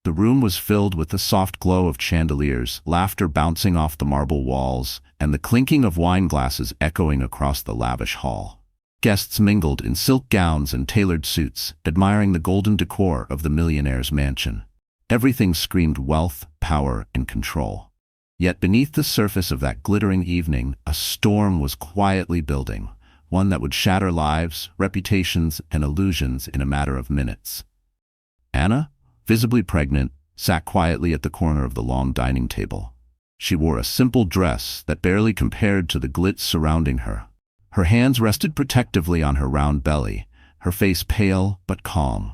The room was filled with the soft glow of chandeliers, laughter bouncing off the marble walls, and the clinking of wine glasses echoing across the lavish hall. Guests mingled in silk gowns and tailored suits, admiring the golden decor of the millionaire's mansion. Everything screamed wealth, power, and control. Yet beneath the surface of that glittering evening, a storm was quietly building, one that would shatter lives, reputations, and illusions in a matter of minutes. Anna, visibly pregnant, sat quietly at the corner of the long dining table. She wore a simple dress that barely compared to the glitz surrounding her. Her hands rested protectively on her round belly, her face pale but calm.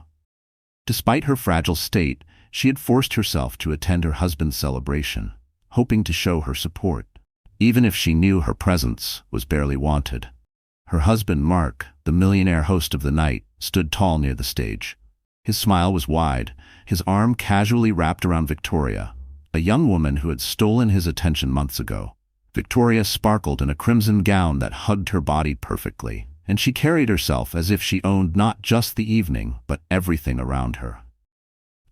Despite her fragile state, she had forced herself to attend her husband's celebration, hoping to show her support, even if she knew her presence was barely wanted. Her husband, Mark, the millionaire host of the night, stood tall near the stage. His smile was wide, his arm casually wrapped around Victoria, a young woman who had stolen his attention months ago. Victoria sparkled in a crimson gown that hugged her body perfectly, and she carried herself as if she owned not just the evening, but everything around her.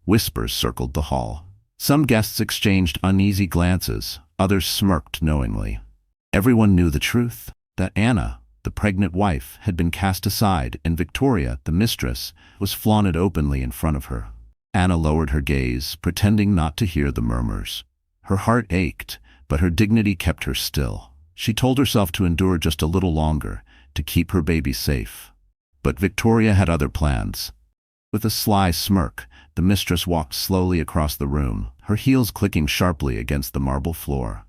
Whispers circled the hall. Some guests exchanged uneasy glances, others smirked knowingly. Everyone knew the truth, that Anna, the pregnant wife, had been cast aside, and Victoria, the mistress, was flaunted openly in front of her. Anna lowered her gaze, pretending not to hear the murmurs. Her heart ached, but her dignity kept her still. She told herself to endure just a little longer, to keep her baby safe. But Victoria had other plans. With a sly smirk, the mistress walked slowly across the room, her heels clicking sharply against the marble floor.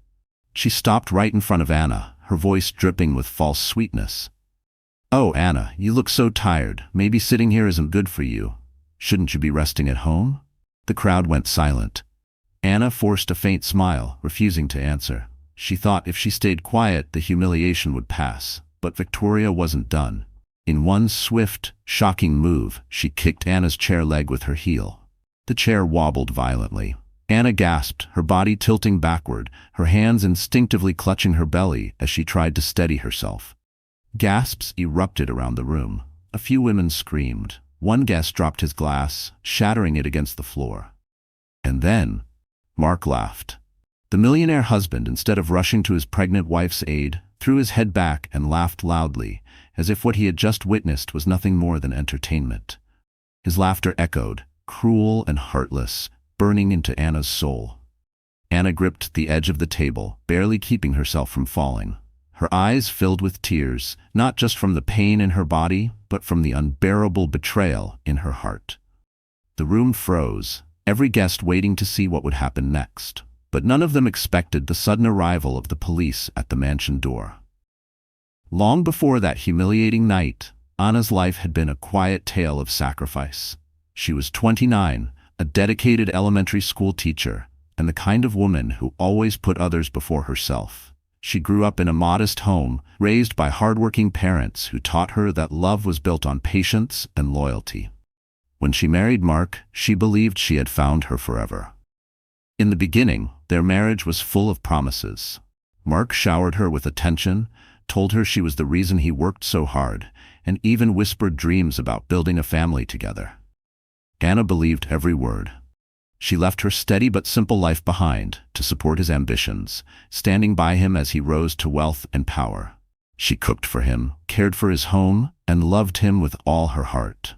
She stopped right in front of Anna, her voice dripping with false sweetness. "Oh, Anna, you look so tired. Maybe sitting here isn't good for you. Shouldn't you be resting at home?" The crowd went silent. Anna forced a faint smile, refusing to answer. She thought if she stayed quiet, the humiliation would pass. But Victoria wasn't done. In one swift, shocking move, she kicked Anna's chair leg with her heel. The chair wobbled violently. Anna gasped, her body tilting backward, her hands instinctively clutching her belly as she tried to steady herself. Gasps erupted around the room. A few women screamed. One guest dropped his glass, shattering it against the floor. And then, Mark laughed. The millionaire husband, instead of rushing to his pregnant wife's aid, threw his head back and laughed loudly, as if what he had just witnessed was nothing more than entertainment. His laughter echoed, cruel and heartless, burning into Anna's soul. Anna gripped the edge of the table, barely keeping herself from falling. Her eyes filled with tears, not just from the pain in her body, but from the unbearable betrayal in her heart. The room froze, every guest waiting to see what would happen next. But none of them expected the sudden arrival of the police at the mansion door. Long before that humiliating night, Anna's life had been a quiet tale of sacrifice. She was 29, a dedicated elementary school teacher, and the kind of woman who always put others before herself. She grew up in a modest home, raised by hardworking parents who taught her that love was built on patience and loyalty. When she married Mark, she believed she had found her forever. In the beginning, their marriage was full of promises. Mark showered her with attention, told her she was the reason he worked so hard, and even whispered dreams about building a family together. Anna believed every word. She left her steady but simple life behind to support his ambitions, standing by him as he rose to wealth and power. She cooked for him, cared for his home, and loved him with all her heart.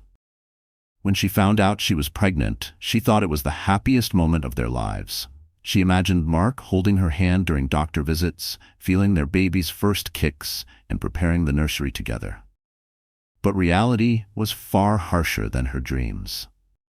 When she found out she was pregnant, she thought it was the happiest moment of their lives. She imagined Mark holding her hand during doctor visits, feeling their baby's first kicks, and preparing the nursery together. But reality was far harsher than her dreams.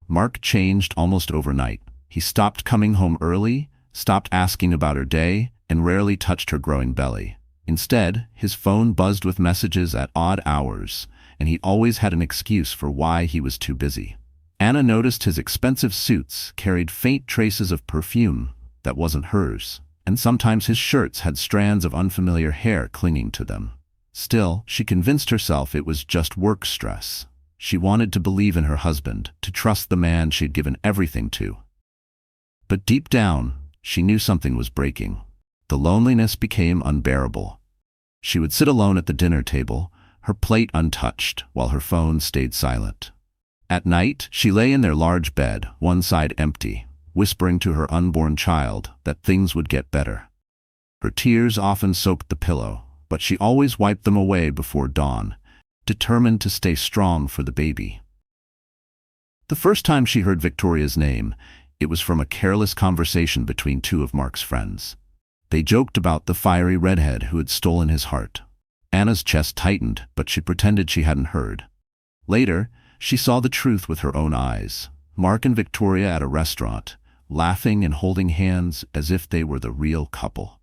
Mark changed almost overnight. He stopped coming home early, stopped asking about her day, and rarely touched her growing belly. Instead, his phone buzzed with messages at odd hours, and he always had an excuse for why he was too busy. Anna noticed his expensive suits carried faint traces of perfume that wasn't hers, and sometimes his shirts had strands of unfamiliar hair clinging to them. Still, she convinced herself it was just work stress. She wanted to believe in her husband, to trust the man she'd given everything to. But deep down, she knew something was breaking. The loneliness became unbearable. She would sit alone at the dinner table, her plate untouched, while her phone stayed silent. At night, she lay in their large bed, one side empty, whispering to her unborn child that things would get better. Her tears often soaked the pillow, but she always wiped them away before dawn, determined to stay strong for the baby. The first time she heard Victoria's name, it was from a careless conversation between two of Mark's friends. They joked about the fiery redhead who had stolen his heart. Anna's chest tightened, but she pretended she hadn't heard. Later, she saw the truth with her own eyes. Mark and Victoria at a restaurant, laughing and holding hands as if they were the real couple.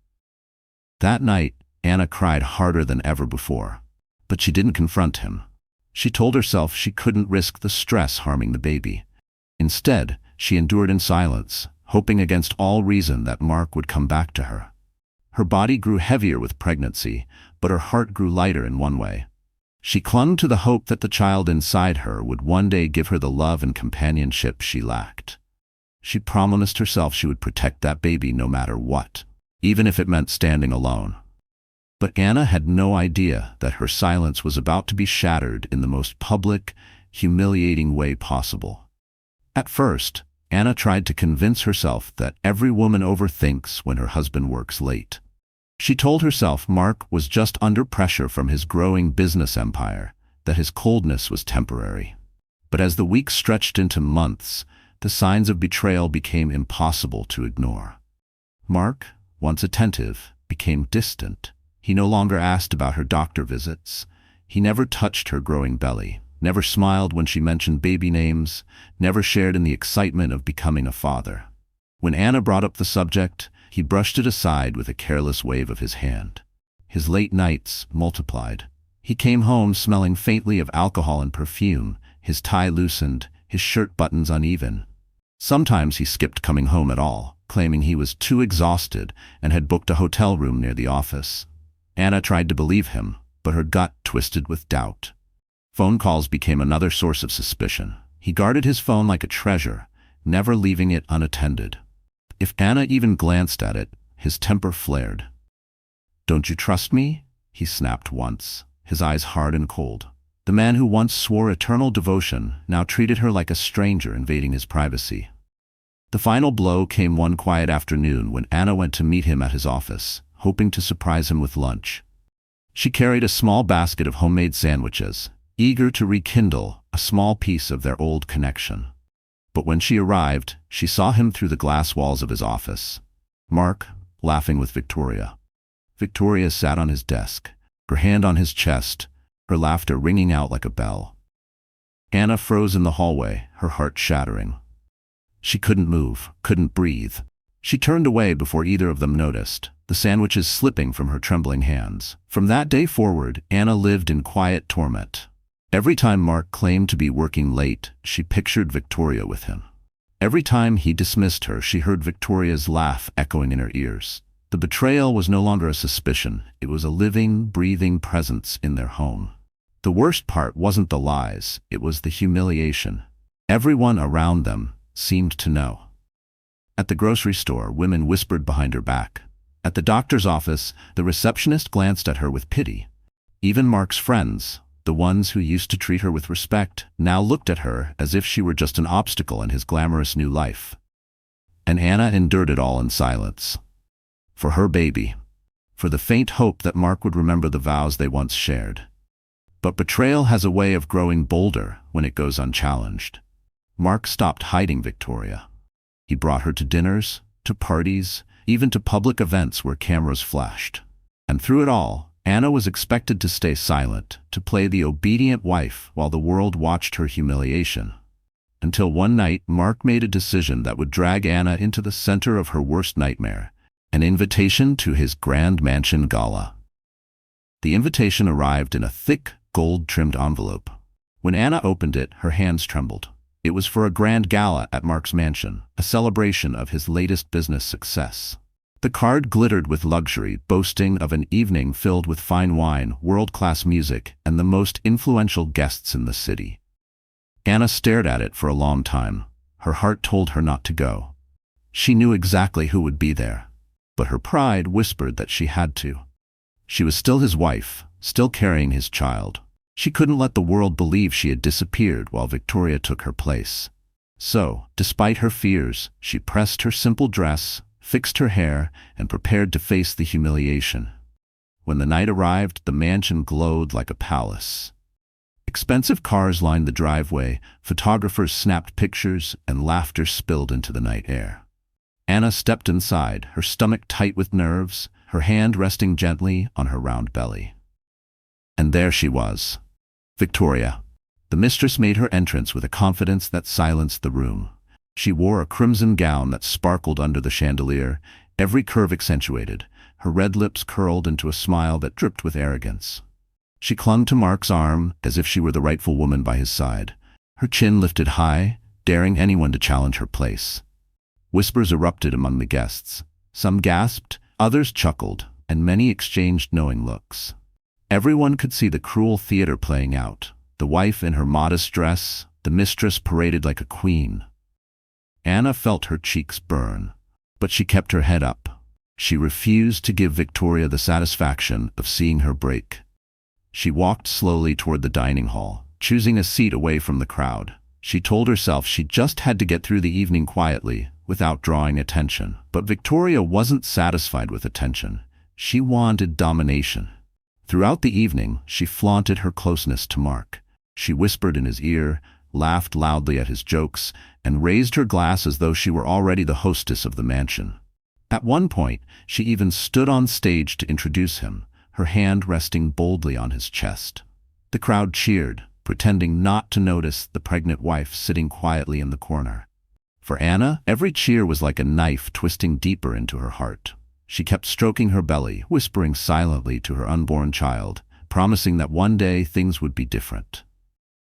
That night, Anna cried harder than ever before. But she didn't confront him. She told herself she couldn't risk the stress harming the baby. Instead, she endured in silence, hoping against all reason that Mark would come back to her. Her body grew heavier with pregnancy, but her heart grew lighter in one way. She clung to the hope that the child inside her would one day give her the love and companionship she lacked. She promised herself she would protect that baby no matter what, even if it meant standing alone. But Anna had no idea that her silence was about to be shattered in the most public, humiliating way possible. At first, Anna tried to convince herself that every woman overthinks when her husband works late. She told herself Mark was just under pressure from his growing business empire, that his coldness was temporary. But as the weeks stretched into months, the signs of betrayal became impossible to ignore. Mark, once attentive, became distant. He no longer asked about her doctor visits. He never touched her growing belly, never smiled when she mentioned baby names, never shared in the excitement of becoming a father. When Anna brought up the subject, he brushed it aside with a careless wave of his hand. His late nights multiplied. He came home smelling faintly of alcohol and perfume, his tie loosened, his shirt buttons uneven. Sometimes he skipped coming home at all, claiming he was too exhausted and had booked a hotel room near the office. Anna tried to believe him, but her gut twisted with doubt. Phone calls became another source of suspicion. He guarded his phone like a treasure, never leaving it unattended. If Anna even glanced at it, his temper flared. "Don't you trust me?" he snapped once, his eyes hard and cold. The man who once swore eternal devotion now treated her like a stranger invading his privacy. The final blow came one quiet afternoon when Anna went to meet him at his office, hoping to surprise him with lunch. She carried a small basket of homemade sandwiches, eager to rekindle a small piece of their old connection. But when she arrived, she saw him through the glass walls of his office. Mark, laughing with Victoria. Victoria sat on his desk, her hand on his chest, her laughter ringing out like a bell. Anna froze in the hallway, her heart shattering. She couldn't move, couldn't breathe. She turned away before either of them noticed, the sandwiches slipping from her trembling hands. From that day forward, Anna lived in quiet torment. Every time Mark claimed to be working late, she pictured Victoria with him. Every time he dismissed her, she heard Victoria's laugh echoing in her ears. The betrayal was no longer a suspicion, it was a living, breathing presence in their home. The worst part wasn't the lies, it was the humiliation. Everyone around them seemed to know. At the grocery store, women whispered behind her back. At the doctor's office, the receptionist glanced at her with pity. Even Mark's friends, the ones who used to treat her with respect, now looked at her as if she were just an obstacle in his glamorous new life. And Anna endured it all in silence. For her baby. For the faint hope that Mark would remember the vows they once shared. But betrayal has a way of growing bolder when it goes unchallenged. Mark stopped hiding Victoria. He brought her to dinners, to parties, even to public events where cameras flashed. And through it all, Anna was expected to stay silent, to play the obedient wife while the world watched her humiliation. Until one night, Mark made a decision that would drag Anna into the center of her worst nightmare, an invitation to his grand mansion gala. The invitation arrived in a thick, gold-trimmed envelope. When Anna opened it, her hands trembled. It was for a grand gala at Mark's mansion, a celebration of his latest business success. The card glittered with luxury, boasting of an evening filled with fine wine, world-class music, and the most influential guests in the city. Anna stared at it for a long time. Her heart told her not to go. She knew exactly who would be there, but her pride whispered that she had to. She was still his wife, still carrying his child. She couldn't let the world believe she had disappeared while Victoria took her place. So, despite her fears, she pressed her simple dress, fixed her hair, and prepared to face the humiliation. When the night arrived, the mansion glowed like a palace. Expensive cars lined the driveway, photographers snapped pictures, and laughter spilled into the night air. Anna stepped inside, her stomach tight with nerves, her hand resting gently on her round belly. And there she was, Victoria. The mistress made her entrance with a confidence that silenced the room. She wore a crimson gown that sparkled under the chandelier, every curve accentuated, her red lips curled into a smile that dripped with arrogance. She clung to Mark's arm as if she were the rightful woman by his side, her chin lifted high, daring anyone to challenge her place. Whispers erupted among the guests. Some gasped, others chuckled, and many exchanged knowing looks. Everyone could see the cruel theater playing out. The wife in her modest dress, the mistress paraded like a queen. Anna felt her cheeks burn, but she kept her head up. She refused to give Victoria the satisfaction of seeing her break. She walked slowly toward the dining hall, choosing a seat away from the crowd. She told herself she just had to get through the evening quietly, without drawing attention. But Victoria wasn't satisfied with attention. She wanted domination. Throughout the evening, she flaunted her closeness to Mark. She whispered in his ear, laughed loudly at his jokes, and raised her glass as though she were already the hostess of the mansion. At one point, she even stood on stage to introduce him, her hand resting boldly on his chest. The crowd cheered, pretending not to notice the pregnant wife sitting quietly in the corner. For Anna, every cheer was like a knife twisting deeper into her heart. She kept stroking her belly, whispering silently to her unborn child, promising that one day things would be different.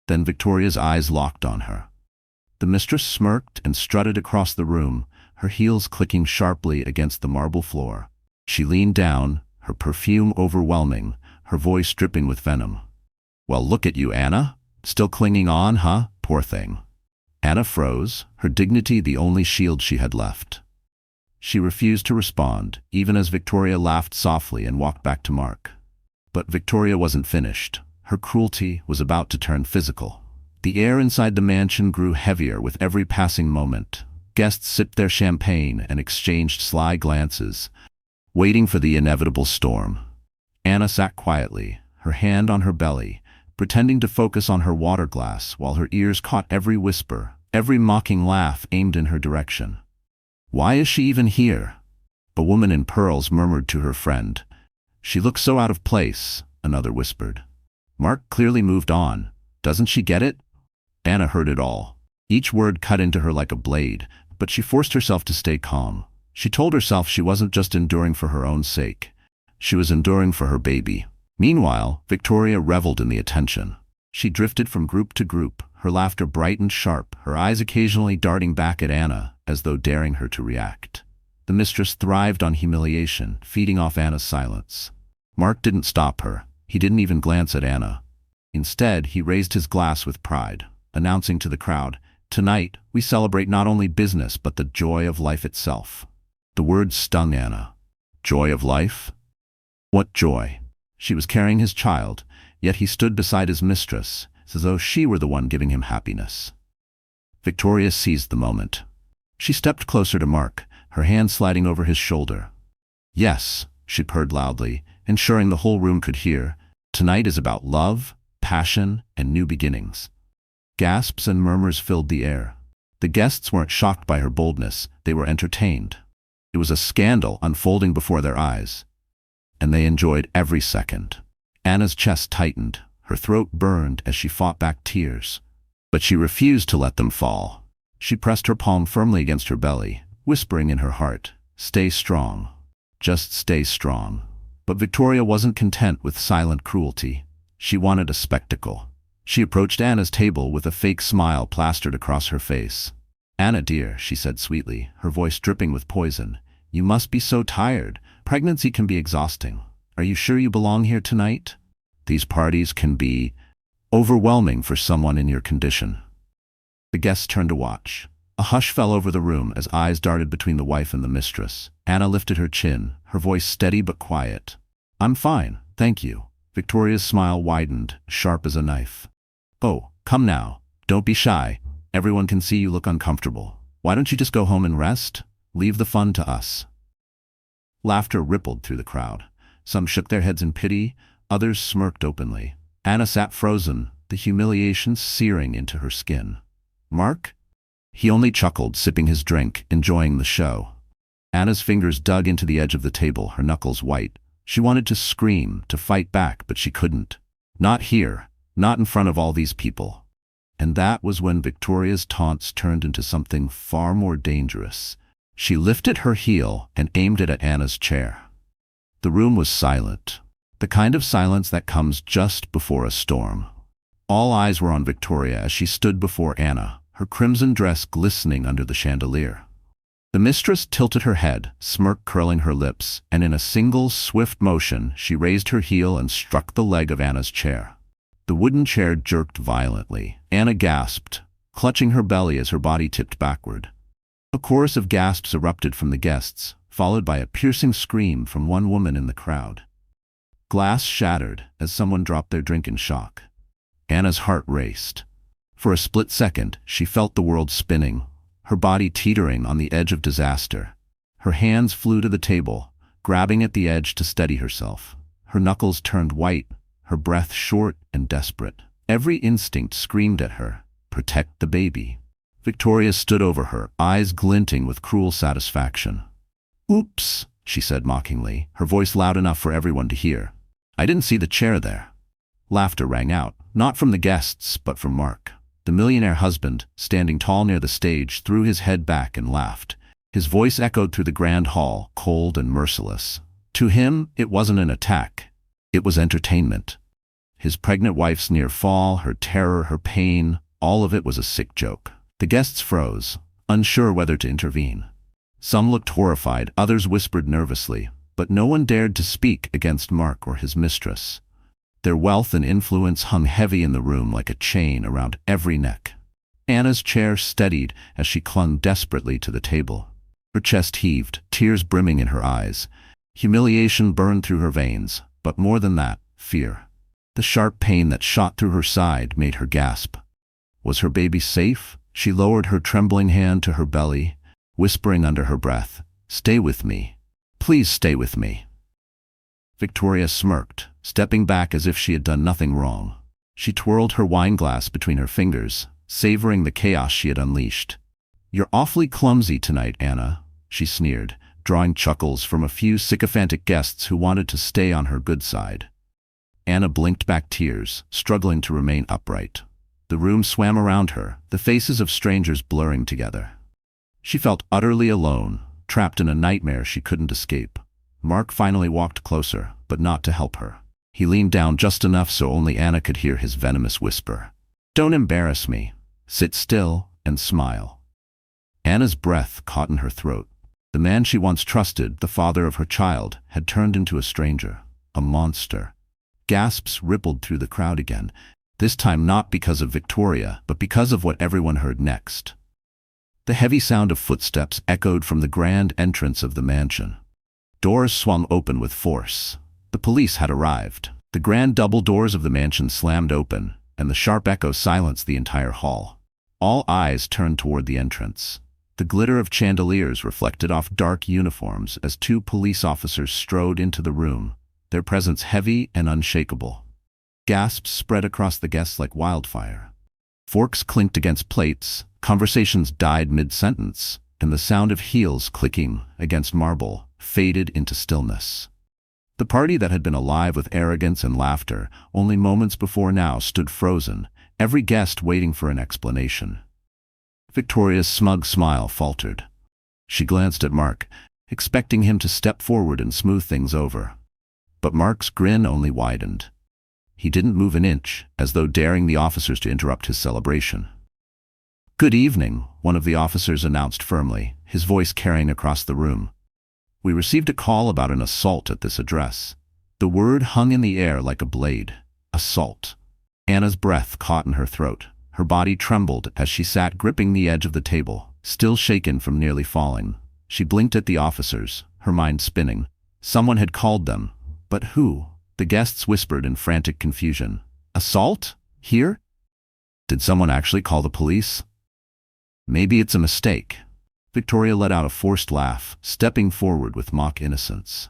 Then Victoria's eyes locked on her. The mistress smirked and strutted across the room, her heels clicking sharply against the marble floor. She leaned down, her perfume overwhelming, her voice dripping with venom. "Well, look at you, Anna. Still clinging on, huh? Poor thing." Anna froze, her dignity the only shield she had left. She refused to respond, even as Victoria laughed softly and walked back to Mark. But Victoria wasn't finished. Her cruelty was about to turn physical. The air inside the mansion grew heavier with every passing moment. Guests sipped their champagne and exchanged sly glances, waiting for the inevitable storm. Anna sat quietly, her hand on her belly, pretending to focus on her water glass while her ears caught every whisper, every mocking laugh aimed in her direction. "Why is she even here?" A woman in pearls murmured to her friend. "She looks so out of place," another whispered. Mark clearly moved on. "Doesn't she get it?" Anna heard it all. Each word cut into her like a blade, but she forced herself to stay calm. She told herself she wasn't just enduring for her own sake. She was enduring for her baby. Meanwhile, Victoria reveled in the attention. She drifted from group to group, her laughter bright and sharp, her eyes occasionally darting back at Anna, as though daring her to react. The mistress thrived on humiliation, feeding off Anna's silence. Mark didn't stop her. He didn't even glance at Anna. Instead, he raised his glass with pride, announcing to the crowd, "Tonight, we celebrate not only business but the joy of life itself." The words stung Anna. Joy of life? What joy? She was carrying his child, yet he stood beside his mistress, as though she were the one giving him happiness. Victoria seized the moment. She stepped closer to Mark, her hand sliding over his shoulder. "Yes," she purred loudly, ensuring the whole room could hear, "tonight is about love, passion, and new beginnings." Gasps and murmurs filled the air. The guests weren't shocked by her boldness, they were entertained. It was a scandal unfolding before their eyes, and they enjoyed every second. Anna's chest tightened, her throat burned as she fought back tears. But she refused to let them fall. She pressed her palm firmly against her belly, whispering in her heart, "Stay strong. Just stay strong." But Victoria wasn't content with silent cruelty. She wanted a spectacle. She approached Anna's table with a fake smile plastered across her face. "Anna dear," she said sweetly, her voice dripping with poison, "you must be so tired. Pregnancy can be exhausting. Are you sure you belong here tonight? These parties can be overwhelming for someone in your condition." The guests turned to watch. A hush fell over the room as eyes darted between the wife and the mistress. Anna lifted her chin, her voice steady but quiet. "I'm fine, thank you." Victoria's smile widened, sharp as a knife. "Oh, come now. Don't be shy. Everyone can see you look uncomfortable. Why don't you just go home and rest? Leave the fun to us." Laughter rippled through the crowd. Some shook their heads in pity, others smirked openly. Anna sat frozen, the humiliation searing into her skin. "Mark?" He only chuckled, sipping his drink, enjoying the show. Anna's fingers dug into the edge of the table, her knuckles white. She wanted to scream, to fight back, but she couldn't. Not here, not in front of all these people. And that was when Victoria's taunts turned into something far more dangerous. She lifted her heel and aimed it at Anna's chair. The room was silent, the kind of silence that comes just before a storm. All eyes were on Victoria as she stood before Anna, her crimson dress glistening under the chandelier. The mistress tilted her head, smirk curling her lips, and in a single, swift motion, she raised her heel and struck the leg of Anna's chair. The wooden chair jerked violently. Anna gasped, clutching her belly as her body tipped backward. A chorus of gasps erupted from the guests, followed by a piercing scream from one woman in the crowd. Glass shattered as someone dropped their drink in shock. Anna's heart raced. For a split second, she felt the world spinning, her body teetering on the edge of disaster. Her hands flew to the table, grabbing at the edge to steady herself. Her knuckles turned white, her breath short and desperate. Every instinct screamed at her, "Protect the baby." Victoria stood over her, eyes glinting with cruel satisfaction. "Oops," she said mockingly, her voice loud enough for everyone to hear. "I didn't see the chair there." Laughter rang out, not from the guests, but from Mark. The millionaire husband, standing tall near the stage, threw his head back and laughed. His voice echoed through the grand hall, cold and merciless. To him, it wasn't an attack. It was entertainment. His pregnant wife's near fall, her terror, her pain, all of it was a sick joke. The guests froze, unsure whether to intervene. Some looked horrified, others whispered nervously, but no one dared to speak against Mark or his mistress. Their wealth and influence hung heavy in the room like a chain around every neck. Anna's chair steadied as she clung desperately to the table. Her chest heaved, tears brimming in her eyes. Humiliation burned through her veins, but more than that, fear. The sharp pain that shot through her side made her gasp. Was her baby safe? She lowered her trembling hand to her belly, whispering under her breath, "Stay with me. Please stay with me." Victoria smirked, stepping back as if she had done nothing wrong. She twirled her wineglass between her fingers, savoring the chaos she had unleashed. "You're awfully clumsy tonight, Anna," she sneered, drawing chuckles from a few sycophantic guests who wanted to stay on her good side. Anna blinked back tears, struggling to remain upright. The room swam around her, the faces of strangers blurring together. She felt utterly alone, trapped in a nightmare she couldn't escape. Mark finally walked closer, but not to help her. He leaned down just enough so only Anna could hear his venomous whisper. "Don't embarrass me. Sit still and smile." Anna's breath caught in her throat. The man she once trusted, the father of her child, had turned into a stranger, a monster. Gasps rippled through the crowd again, this time not because of Victoria, but because of what everyone heard next. The heavy sound of footsteps echoed from the grand entrance of the mansion. Doors swung open with force. The police had arrived. The grand double doors of the mansion slammed open, and the sharp echo silenced the entire hall. All eyes turned toward the entrance. The glitter of chandeliers reflected off dark uniforms as two police officers strode into the room, their presence heavy and unshakable. Gasps spread across the guests like wildfire. Forks clinked against plates, conversations died mid-sentence, and the sound of heels clicking against marble faded into stillness. The party that had been alive with arrogance and laughter only moments before now stood frozen, every guest waiting for an explanation. Victoria's smug smile faltered. She glanced at Mark, expecting him to step forward and smooth things over. But Mark's grin only widened. He didn't move an inch, as though daring the officers to interrupt his celebration. "Good evening," one of the officers announced firmly, his voice carrying across the room. "We received a call about an assault at this address." The word hung in the air like a blade. Assault. Anna's breath caught in her throat. Her body trembled as she sat gripping the edge of the table, still shaken from nearly falling. She blinked at the officers, her mind spinning. Someone had called them, but who? The guests whispered in frantic confusion. Assault? Here? Did someone actually call the police? Maybe it's a mistake. Victoria let out a forced laugh, stepping forward with mock innocence.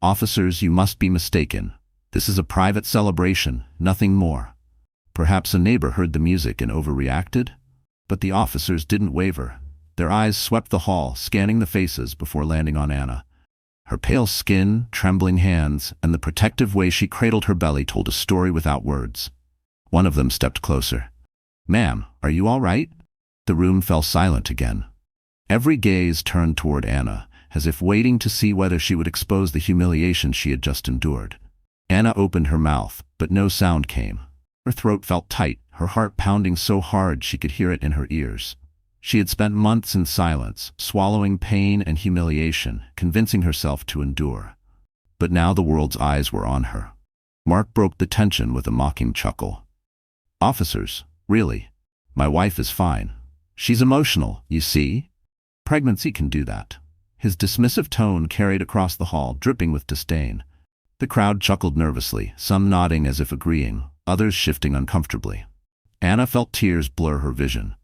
Officers, you must be mistaken. This is a private celebration, nothing more. Perhaps a neighbor heard the music and overreacted? But the officers didn't waver. Their eyes swept the hall, scanning the faces before landing on Anna. Her pale skin, trembling hands, and the protective way she cradled her belly told a story without words. One of them stepped closer. Ma'am, are you all right? The room fell silent again. Every gaze turned toward Anna, as if waiting to see whether she would expose the humiliation she had just endured. Anna opened her mouth, but no sound came. Her throat felt tight, her heart pounding so hard she could hear it in her ears. She had spent months in silence, swallowing pain and humiliation, convincing herself to endure. But now the world's eyes were on her. Mark broke the tension with a mocking chuckle. Officers, really? My wife is fine. She's emotional, you see? Pregnancy can do that. His dismissive tone carried across the hall, dripping with disdain. The crowd chuckled nervously, some nodding as if agreeing, others shifting uncomfortably. Anna felt tears blur her vision.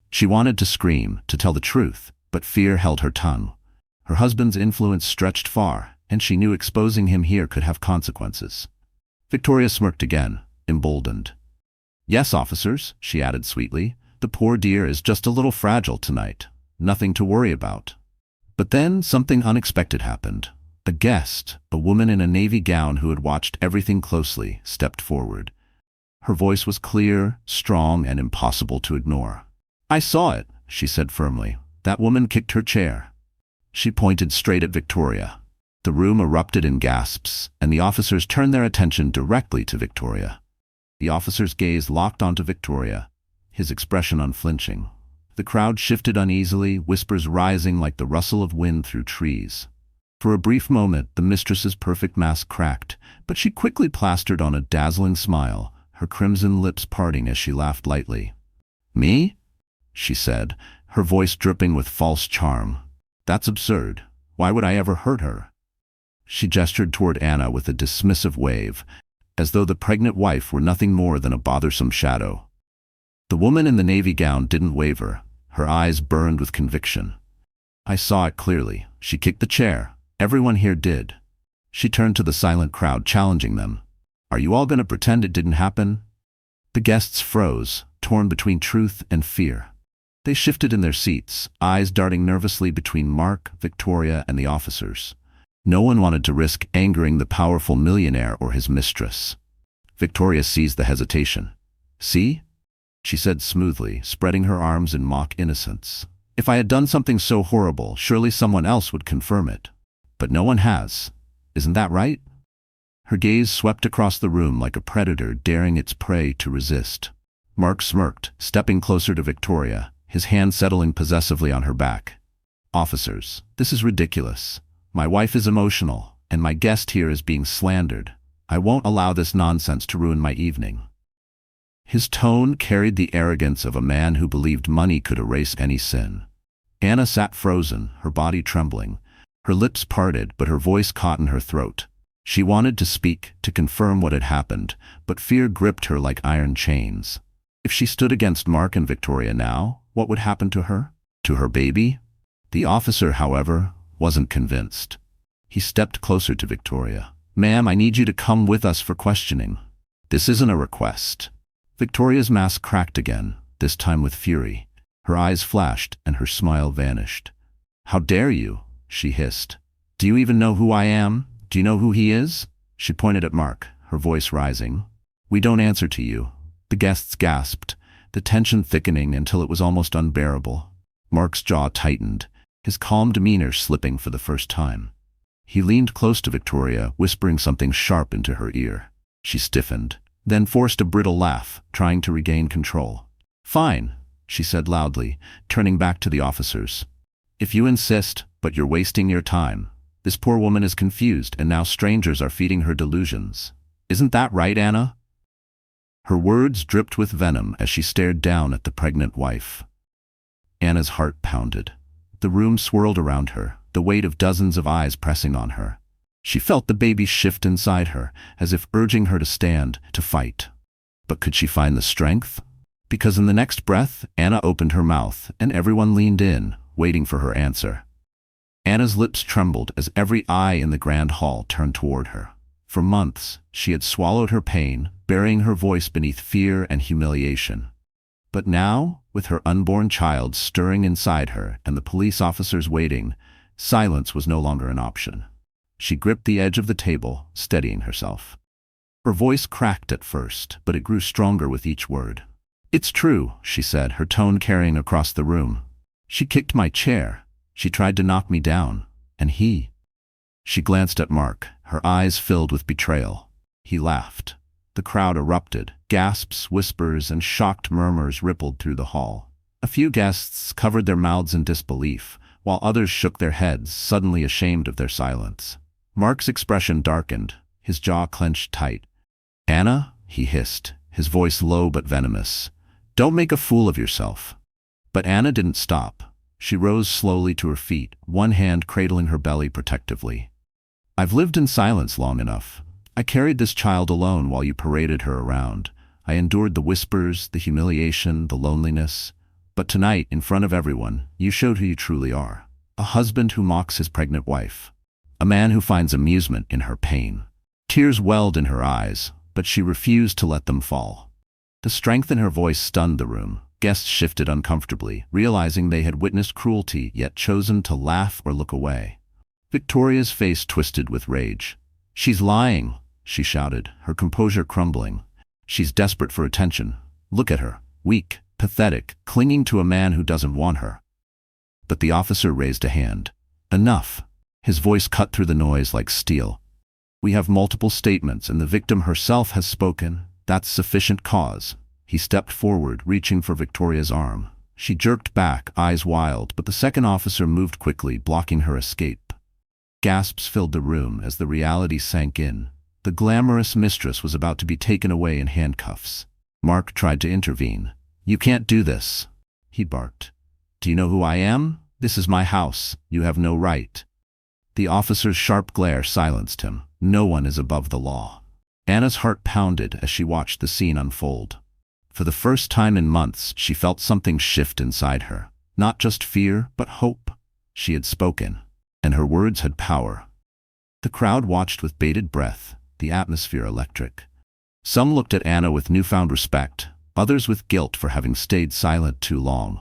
She wanted to scream, to tell the truth, but fear held her tongue. Her husband's influence stretched far, and she knew exposing him here could have consequences. Victoria smirked again, emboldened. Yes, officers, she added sweetly, the poor dear is just a little fragile tonight. Nothing to worry about. But then something unexpected happened. A guest, a woman in a navy gown who had watched everything closely, stepped forward. Her voice was clear, strong, and impossible to ignore. I saw it, she said firmly. That woman kicked her chair. She pointed straight at Victoria. The room erupted in gasps, and the officers turned their attention directly to Victoria. The officer's gaze locked onto Victoria, his expression unflinching. The crowd shifted uneasily, whispers rising like the rustle of wind through trees. For a brief moment, the mistress's perfect mask cracked, but she quickly plastered on a dazzling smile, her crimson lips parting as she laughed lightly. Me? She said, her voice dripping with false charm. That's absurd. Why would I ever hurt her? She gestured toward Anna with a dismissive wave, as though the pregnant wife were nothing more than a bothersome shadow. The woman in the navy gown didn't waver. Her eyes burned with conviction. I saw it clearly. She kicked the chair. Everyone here did. She turned to the silent crowd, challenging them. Are you all going to pretend it didn't happen? The guests froze, torn between truth and fear. They shifted in their seats, eyes darting nervously between Mark, Victoria, and the officers. No one wanted to risk angering the powerful millionaire or his mistress. Victoria seized the hesitation. See? She said smoothly, spreading her arms in mock innocence. If I had done something so horrible, surely someone else would confirm it. But no one has. Isn't that right? Her gaze swept across the room like a predator daring its prey to resist. Mark smirked, stepping closer to Victoria, his hand settling possessively on her back. Officers, this is ridiculous. My wife is emotional, and my guest here is being slandered. I won't allow this nonsense to ruin my evening. His tone carried the arrogance of a man who believed money could erase any sin. Anna sat frozen, her body trembling. Her lips parted, but her voice caught in her throat. She wanted to speak, to confirm what had happened, but fear gripped her like iron chains. If she stood against Mark and Victoria now, what would happen to her? To her baby? The officer, however, wasn't convinced. He stepped closer to Victoria. Ma'am, I need you to come with us for questioning. This isn't a request. Victoria's mask cracked again, this time with fury. Her eyes flashed and her smile vanished. How dare you? She hissed. Do you even know who I am? Do you know who he is? She pointed at Mark, her voice rising. We don't answer to you. The guests gasped, the tension thickening until it was almost unbearable. Mark's jaw tightened, his calm demeanor slipping for the first time. He leaned close to Victoria, whispering something sharp into her ear. She stiffened, then forced a brittle laugh, trying to regain control. Fine, she said loudly, turning back to the officers. If you insist, but you're wasting your time. This poor woman is confused, and now strangers are feeding her delusions. Isn't that right, Anna? Her words dripped with venom as she stared down at the pregnant wife. Anna's heart pounded. The room swirled around her, the weight of dozens of eyes pressing on her. She felt the baby shift inside her, as if urging her to stand, to fight. But could she find the strength? Because in the next breath, Anna opened her mouth, and everyone leaned in, waiting for her answer. Anna's lips trembled as every eye in the grand hall turned toward her. For months, she had swallowed her pain, burying her voice beneath fear and humiliation. But now, with her unborn child stirring inside her and the police officers waiting, silence was no longer an option. She gripped the edge of the table, steadying herself. Her voice cracked at first, but it grew stronger with each word. "It's true," she said, her tone carrying across the room. "She kicked my chair. She tried to knock me down. And he—" She glanced at Mark, her eyes filled with betrayal. He laughed. The crowd erupted. Gasps, whispers, and shocked murmurs rippled through the hall. A few guests covered their mouths in disbelief, while others shook their heads, suddenly ashamed of their silence. Mark's expression darkened, his jaw clenched tight. "Anna," he hissed, his voice low but venomous, "don't make a fool of yourself." But Anna didn't stop. She rose slowly to her feet, one hand cradling her belly protectively. "I've lived in silence long enough. I carried this child alone while you paraded her around. I endured the whispers, the humiliation, the loneliness. But tonight, in front of everyone, you showed who you truly are. A husband who mocks his pregnant wife. A man who finds amusement in her pain." Tears welled in her eyes, but she refused to let them fall. The strength in her voice stunned the room. Guests shifted uncomfortably, realizing they had witnessed cruelty yet chosen to laugh or look away. Victoria's face twisted with rage. "She's lying," she shouted, her composure crumbling. "She's desperate for attention. Look at her, weak, pathetic, clinging to a man who doesn't want her." But the officer raised a hand. "Enough." His voice cut through the noise like steel. "We have multiple statements, and the victim herself has spoken. That's sufficient cause." He stepped forward, reaching for Victoria's arm. She jerked back, eyes wild, but the second officer moved quickly, blocking her escape. Gasps filled the room as the reality sank in. The glamorous mistress was about to be taken away in handcuffs. Mark tried to intervene. "You can't do this," he barked. "Do you know who I am? This is my house. You have no right." The officer's sharp glare silenced him. No one is above the law. Anna's heart pounded as she watched the scene unfold. For the first time in months, she felt something shift inside her. Not just fear, but hope. She had spoken, and her words had power. The crowd watched with bated breath, the atmosphere electric. Some looked at Anna with newfound respect, others with guilt for having stayed silent too long.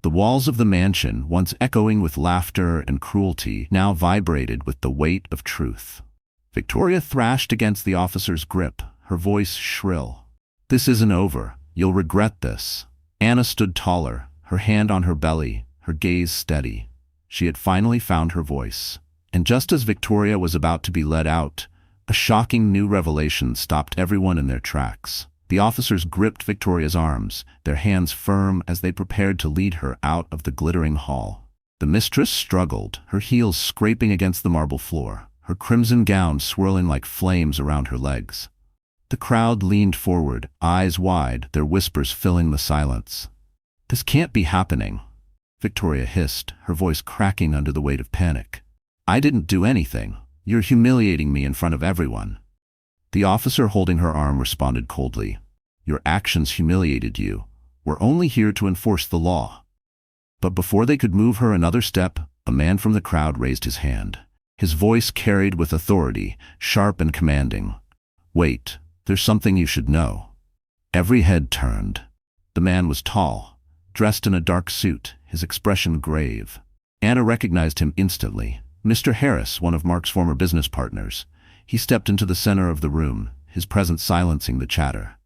The walls of the mansion, once echoing with laughter and cruelty, now vibrated with the weight of truth. Victoria thrashed against the officer's grip, her voice shrill. "This isn't over. You'll regret this." Anna stood taller, her hand on her belly, her gaze steady. She had finally found her voice. And just as Victoria was about to be led out, a shocking new revelation stopped everyone in their tracks. The officers gripped Victoria's arms, their hands firm as they prepared to lead her out of the glittering hall. The mistress struggled, her heels scraping against the marble floor, her crimson gown swirling like flames around her legs. The crowd leaned forward, eyes wide, their whispers filling the silence. "This can't be happening," Victoria hissed, her voice cracking under the weight of panic. "I didn't do anything. You're humiliating me in front of everyone." The officer holding her arm responded coldly. "Your actions humiliated you. We're only here to enforce the law." But before they could move her another step, a man from the crowd raised his hand. His voice carried with authority, sharp and commanding. "Wait. There's something you should know." Every head turned. The man was tall, dressed in a dark suit, his expression grave. Anna recognized him instantly. Mr. Harris, one of Mark's former business partners. He stepped into the center of the room, his presence silencing the chatter.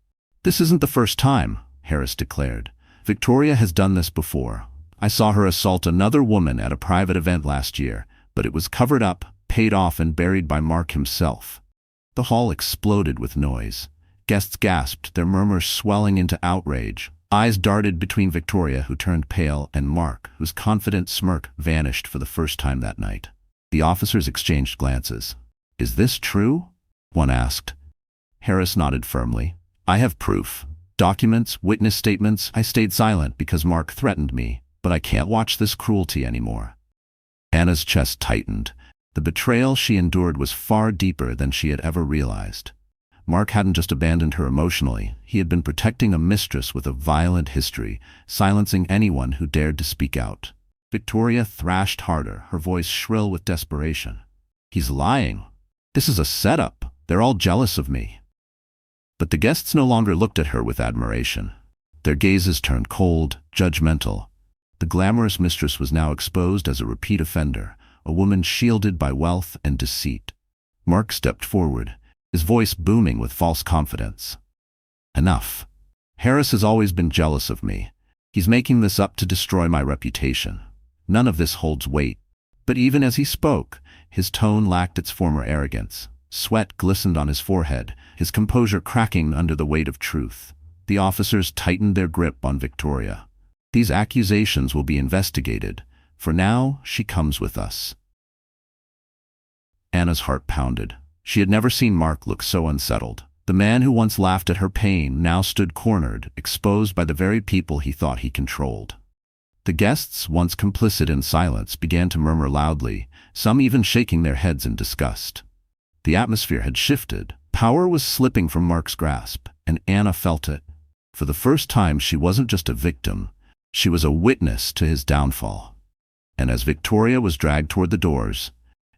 "This isn't the first time," Harris declared. "Victoria has done this before. I saw her assault another woman at a private event last year, but it was covered up, paid off, and buried by Mark himself." The hall exploded with noise. Guests gasped, their murmurs swelling into outrage. Eyes darted between Victoria, who turned pale, and Mark, whose confident smirk vanished for the first time that night. The officers exchanged glances. "Is this true?" one asked. Harris nodded firmly. "I have proof. Documents, witness statements. I stayed silent because Mark threatened me, but I can't watch this cruelty anymore." Anna's chest tightened. The betrayal she endured was far deeper than she had ever realized. Mark hadn't just abandoned her emotionally, he had been protecting a mistress with a violent history, silencing anyone who dared to speak out. Victoria thrashed harder, her voice shrill with desperation. "He's lying. This is a setup. They're all jealous of me." But the guests no longer looked at her with admiration. Their gazes turned cold, judgmental. The glamorous mistress was now exposed as a repeat offender, a woman shielded by wealth and deceit. Mark stepped forward, his voice booming with false confidence. "Enough. Harris has always been jealous of me. He's making this up to destroy my reputation. None of this holds weight." But even as he spoke, his tone lacked its former arrogance. Sweat glistened on his forehead, his composure cracking under the weight of truth. The officers tightened their grip on Victoria. "These accusations will be investigated. For now, she comes with us." Anna's heart pounded. She had never seen Mark look so unsettled. The man who once laughed at her pain now stood cornered, exposed by the very people he thought he controlled. The guests, once complicit in silence, began to murmur loudly, some even shaking their heads in disgust. The atmosphere had shifted. Power was slipping from Mark's grasp, and Anna felt it. For the first time, she wasn't just a victim. She was a witness to his downfall. And as Victoria was dragged toward the doors,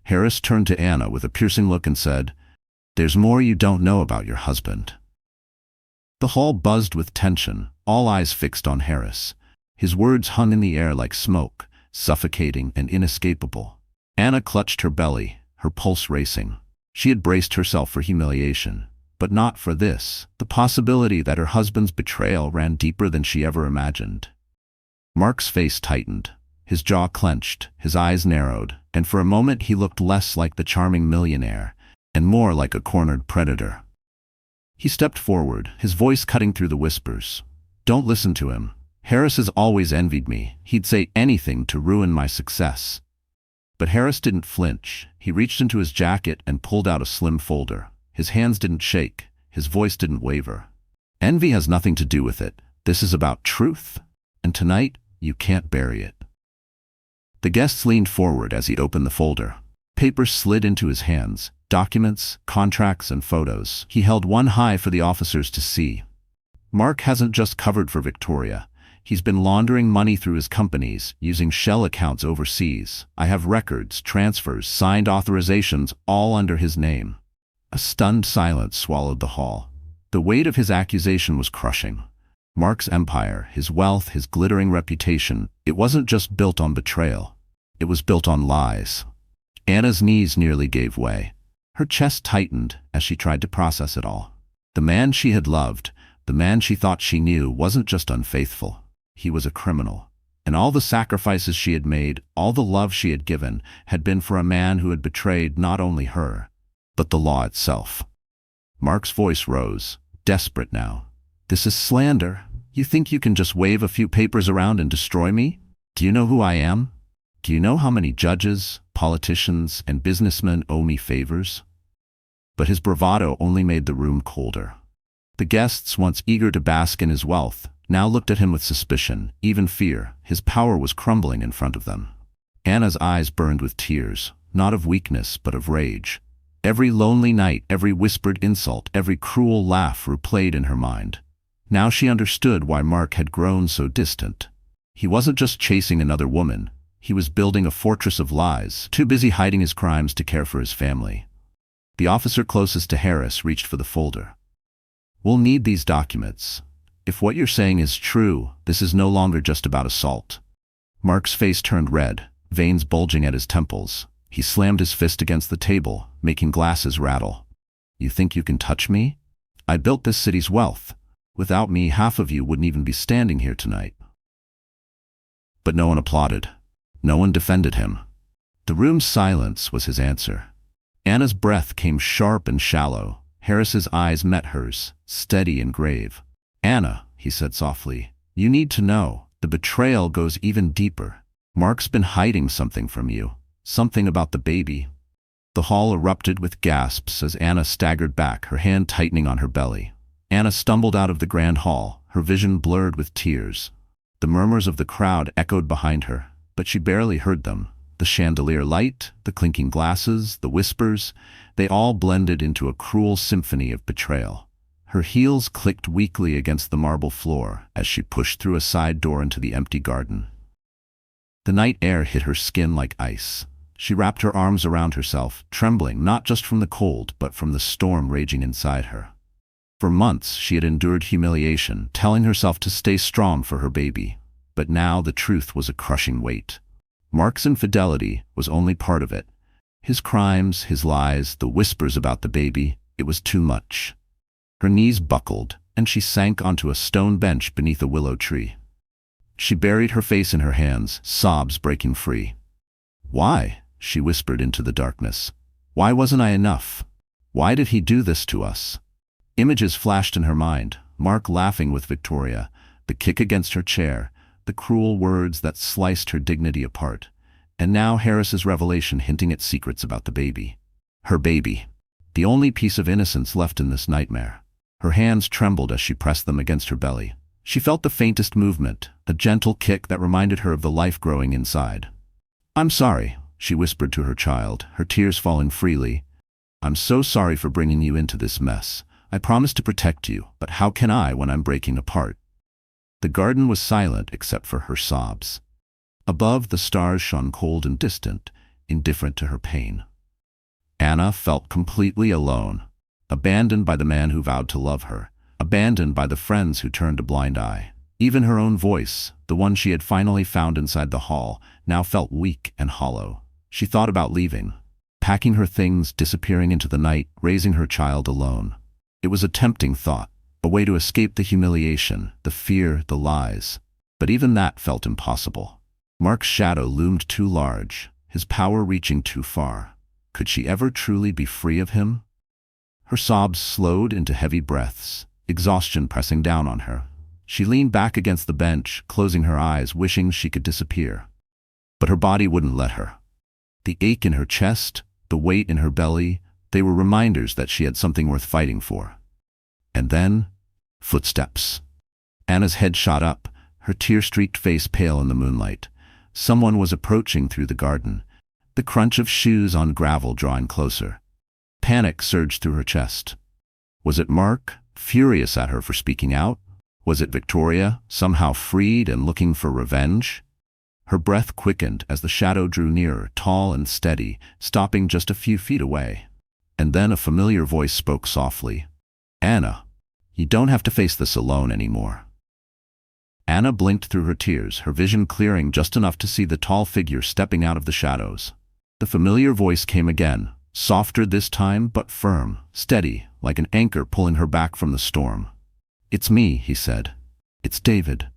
Harris turned to Anna with a piercing look and said, "There's more you don't know about your husband." The hall buzzed with tension, all eyes fixed on Harris. His words hung in the air like smoke, suffocating and inescapable. Anna clutched her belly, her pulse racing. She had braced herself for humiliation, but not for this. The possibility that her husband's betrayal ran deeper than she ever imagined. Mark's face tightened. His jaw clenched, his eyes narrowed, and for a moment he looked less like the charming millionaire and more like a cornered predator. He stepped forward, his voice cutting through the whispers. "Don't listen to him. Harris has always envied me. He'd say anything to ruin my success." But Harris didn't flinch. He reached into his jacket and pulled out a slim folder. His hands didn't shake. His voice didn't waver. "Envy has nothing to do with it. This is about truth. And tonight, you can't bury it." The guests leaned forward as he opened the folder. Papers slid into his hands, documents, contracts, and photos. He held one high for the officers to see. "Mark hasn't just covered for Victoria. He's been laundering money through his companies, using shell accounts overseas. I have records, transfers, signed authorizations, all under his name." A stunned silence swallowed the hall. The weight of his accusation was crushing. Mark's empire, his wealth, his glittering reputation, it wasn't just built on betrayal. It was built on lies. Anna's knees nearly gave way. Her chest tightened as she tried to process it all. The man she had loved, the man she thought she knew, wasn't just unfaithful. He was a criminal. And all the sacrifices she had made, all the love she had given, had been for a man who had betrayed not only her, but the law itself. Mark's voice rose, desperate now. "This is slander. You think you can just wave a few papers around and destroy me? Do you know who I am? Do you know how many judges, politicians, and businessmen owe me favors?" But his bravado only made the room colder. The guests, once eager to bask in his wealth, now looked at him with suspicion, even fear. His power was crumbling in front of them. Anna's eyes burned with tears, not of weakness but of rage. Every lonely night, every whispered insult, every cruel laugh replayed in her mind. Now she understood why Mark had grown so distant. He wasn't just chasing another woman. He was building a fortress of lies, too busy hiding his crimes to care for his family. The officer closest to Harris reached for the folder. "We'll need these documents. If what you're saying is true, this is no longer just about assault." Mark's face turned red, veins bulging at his temples. He slammed his fist against the table, making glasses rattle. "You think you can touch me? I built this city's wealth. Without me, half of you wouldn't even be standing here tonight." But no one applauded. No one defended him. The room's silence was his answer. Anna's breath came sharp and shallow. Harris's eyes met hers, steady and grave. "Anna," he said softly, "you need to know. The betrayal goes even deeper. Mark's been hiding something from you. Something about the baby." The hall erupted with gasps as Anna staggered back, her hand tightening on her belly. Anna stumbled out of the grand hall, her vision blurred with tears. The murmurs of the crowd echoed behind her, but she barely heard them. The chandelier light, the clinking glasses, the whispers, they all blended into a cruel symphony of betrayal. Her heels clicked weakly against the marble floor as she pushed through a side door into the empty garden. The night air hit her skin like ice. She wrapped her arms around herself, trembling not just from the cold but from the storm raging inside her. For months she had endured humiliation, telling herself to stay strong for her baby. But now the truth was a crushing weight. Mark's infidelity was only part of it. His crimes, his lies, the whispers about the baby, it was too much. Her knees buckled, and she sank onto a stone bench beneath a willow tree. She buried her face in her hands, sobs breaking free. "Why?" she whispered into the darkness. "Why wasn't I enough? Why did he do this to us?" Images flashed in her mind, Mark laughing with Victoria, the kick against her chair, the cruel words that sliced her dignity apart, and now Harris's revelation hinting at secrets about the baby. Her baby. The only piece of innocence left in this nightmare. Her hands trembled as she pressed them against her belly. She felt the faintest movement, a gentle kick that reminded her of the life growing inside. "I'm sorry," she whispered to her child, her tears falling freely. "I'm so sorry for bringing you into this mess. I promised to protect you, but how can I when I'm breaking apart?" The garden was silent except for her sobs. Above, the stars shone cold and distant, indifferent to her pain. Anna felt completely alone, abandoned by the man who vowed to love her, abandoned by the friends who turned a blind eye. Even her own voice, the one she had finally found inside the hall, now felt weak and hollow. She thought about leaving, packing her things, disappearing into the night, raising her child alone. It was a tempting thought, a way to escape the humiliation, the fear, the lies. But even that felt impossible. Mark's shadow loomed too large, his power reaching too far. Could she ever truly be free of him? Her sobs slowed into heavy breaths, exhaustion pressing down on her. She leaned back against the bench, closing her eyes, wishing she could disappear. But her body wouldn't let her. The ache in her chest, the weight in her belly, they were reminders that she had something worth fighting for. And then, footsteps. Anna's head shot up, her tear-streaked face pale in the moonlight. Someone was approaching through the garden, the crunch of shoes on gravel drawing closer. Panic surged through her chest. Was it Mark, furious at her for speaking out? Was it Victoria, somehow freed and looking for revenge? Her breath quickened as the shadow drew nearer, tall and steady, stopping just a few feet away. And then a familiar voice spoke softly. "Anna, you don't have to face this alone anymore." Anna blinked through her tears, her vision clearing just enough to see the tall figure stepping out of the shadows. The familiar voice came again, softer this time but firm, steady, like an anchor pulling her back from the storm. "It's me," he said. "It's David."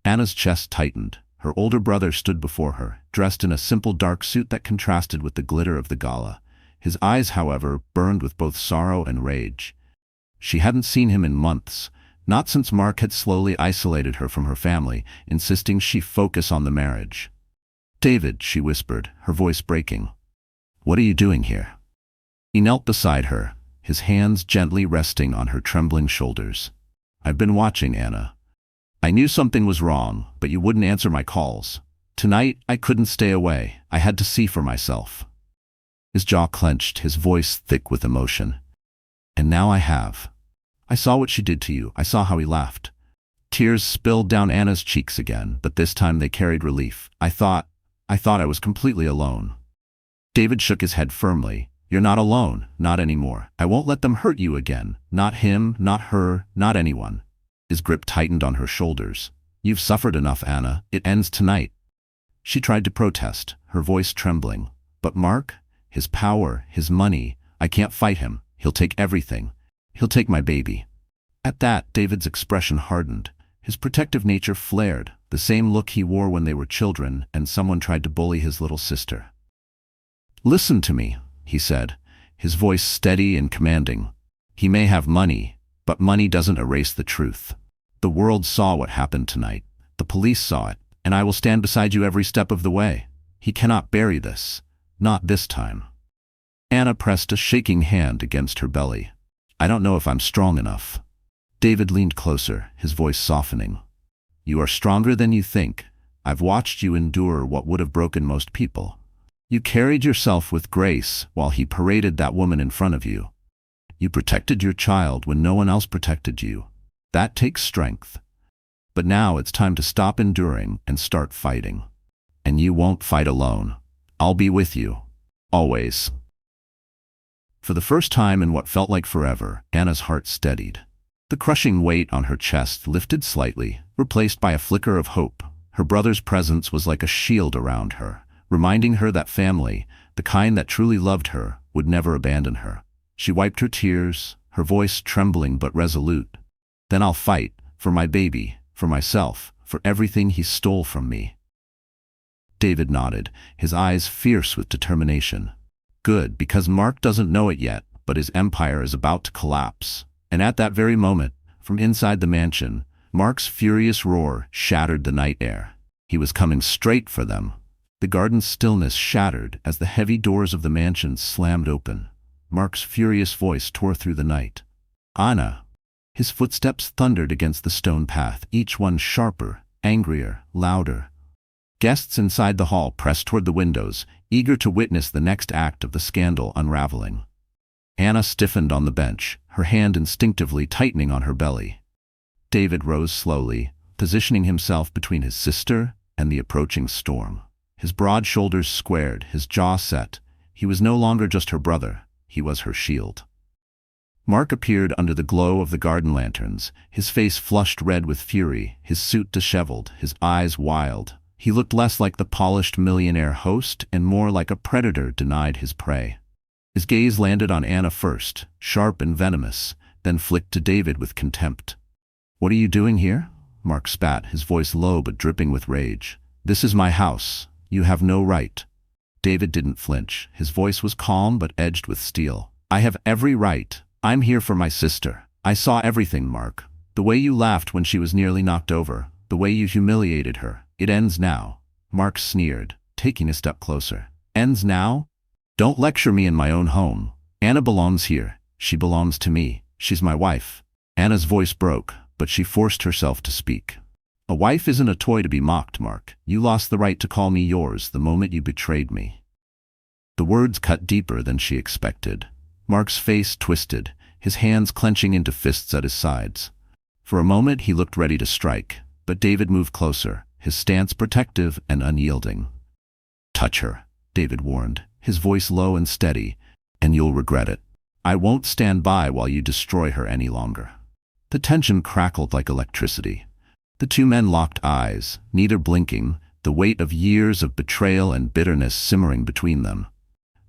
Anna's chest tightened. Her older brother stood before her, dressed in a simple dark suit that contrasted with the glitter of the gala. His eyes, however, burned with both sorrow and rage. She hadn't seen him in months, not since Mark had slowly isolated her from her family, insisting she focus on the marriage. "David," she whispered, her voice breaking. "What are you doing here?" He knelt beside her, his hands gently resting on her trembling shoulders. "I've been watching, Anna. I knew something was wrong, but you wouldn't answer my calls. Tonight, I couldn't stay away. I had to see for myself." His jaw clenched, his voice thick with emotion. "And now I have. I saw what she did to you. I saw how he laughed." Tears spilled down Anna's cheeks again, but this time they carried relief. I thought I was completely alone." David shook his head firmly. "You're not alone, not anymore. I won't let them hurt you again. Not him, not her, not anyone." His grip tightened on her shoulders. "You've suffered enough, Anna. It ends tonight." She tried to protest, her voice trembling. "But Mark, his power, his money, I can't fight him. He'll take everything. He'll take my baby." At that, David's expression hardened. His protective nature flared, the same look he wore when they were children and someone tried to bully his little sister. "Listen to me," he said, his voice steady and commanding. "He may have money, but money doesn't erase the truth. The world saw what happened tonight. The police saw it, and I will stand beside you every step of the way. He cannot bury this. Not this time." Anna pressed a shaking hand against her belly. "I don't know if I'm strong enough." David leaned closer, his voice softening. "You are stronger than you think. I've watched you endure what would have broken most people. You carried yourself with grace while he paraded that woman in front of you. You protected your child when no one else protected you. That takes strength. But now it's time to stop enduring and start fighting. And you won't fight alone. I'll be with you. Always. For the first time in what felt like forever, Anna's heart steadied. The crushing weight on her chest lifted slightly, replaced by a flicker of hope. Her brother's presence was like a shield around her, reminding her that family, the kind that truly loved her, would never abandon her. She wiped her tears, her voice trembling but resolute. Then I'll fight, for my baby, for myself, for everything he stole from me. David nodded, his eyes fierce with determination. Good, because Mark doesn't know it yet, but his empire is about to collapse. And at that very moment, from inside the mansion, Mark's furious roar shattered the night air. He was coming straight for them. The garden's stillness shattered as the heavy doors of the mansion slammed open. Mark's furious voice tore through the night. Anna! His footsteps thundered against the stone path, each one sharper, angrier, louder. Guests inside the hall pressed toward the windows, eager to witness the next act of the scandal unraveling. Anna stiffened on the bench, her hand instinctively tightening on her belly. David rose slowly, positioning himself between his sister and the approaching storm. His broad shoulders squared, his jaw set. He was no longer just her brother, he was her shield. Mark appeared under the glow of the garden lanterns, his face flushed red with fury, his suit disheveled, his eyes wild. He looked less like the polished millionaire host and more like a predator denied his prey. His gaze landed on Anna first, sharp and venomous, then flicked to David with contempt. "What are you doing here?" Mark spat, his voice low but dripping with rage. "This is my house. You have no right." David didn't flinch. His voice was calm but edged with steel. "I have every right. I'm here for my sister. I saw everything, Mark. The way you laughed when she was nearly knocked over, the way you humiliated her. It ends now." Mark sneered, taking a step closer. "Ends now? Don't lecture me in my own home. Anna belongs here. She belongs to me. She's my wife." Anna's voice broke, but she forced herself to speak. "A wife isn't a toy to be mocked, Mark. You lost the right to call me yours the moment you betrayed me." The words cut deeper than she expected. Mark's face twisted, his hands clenching into fists at his sides. For a moment he looked ready to strike, but David moved closer, his stance protective and unyielding. "Touch her," David warned, his voice low and steady, "and you'll regret it. I won't stand by while you destroy her any longer." The tension crackled like electricity. The two men locked eyes, neither blinking, the weight of years of betrayal and bitterness simmering between them.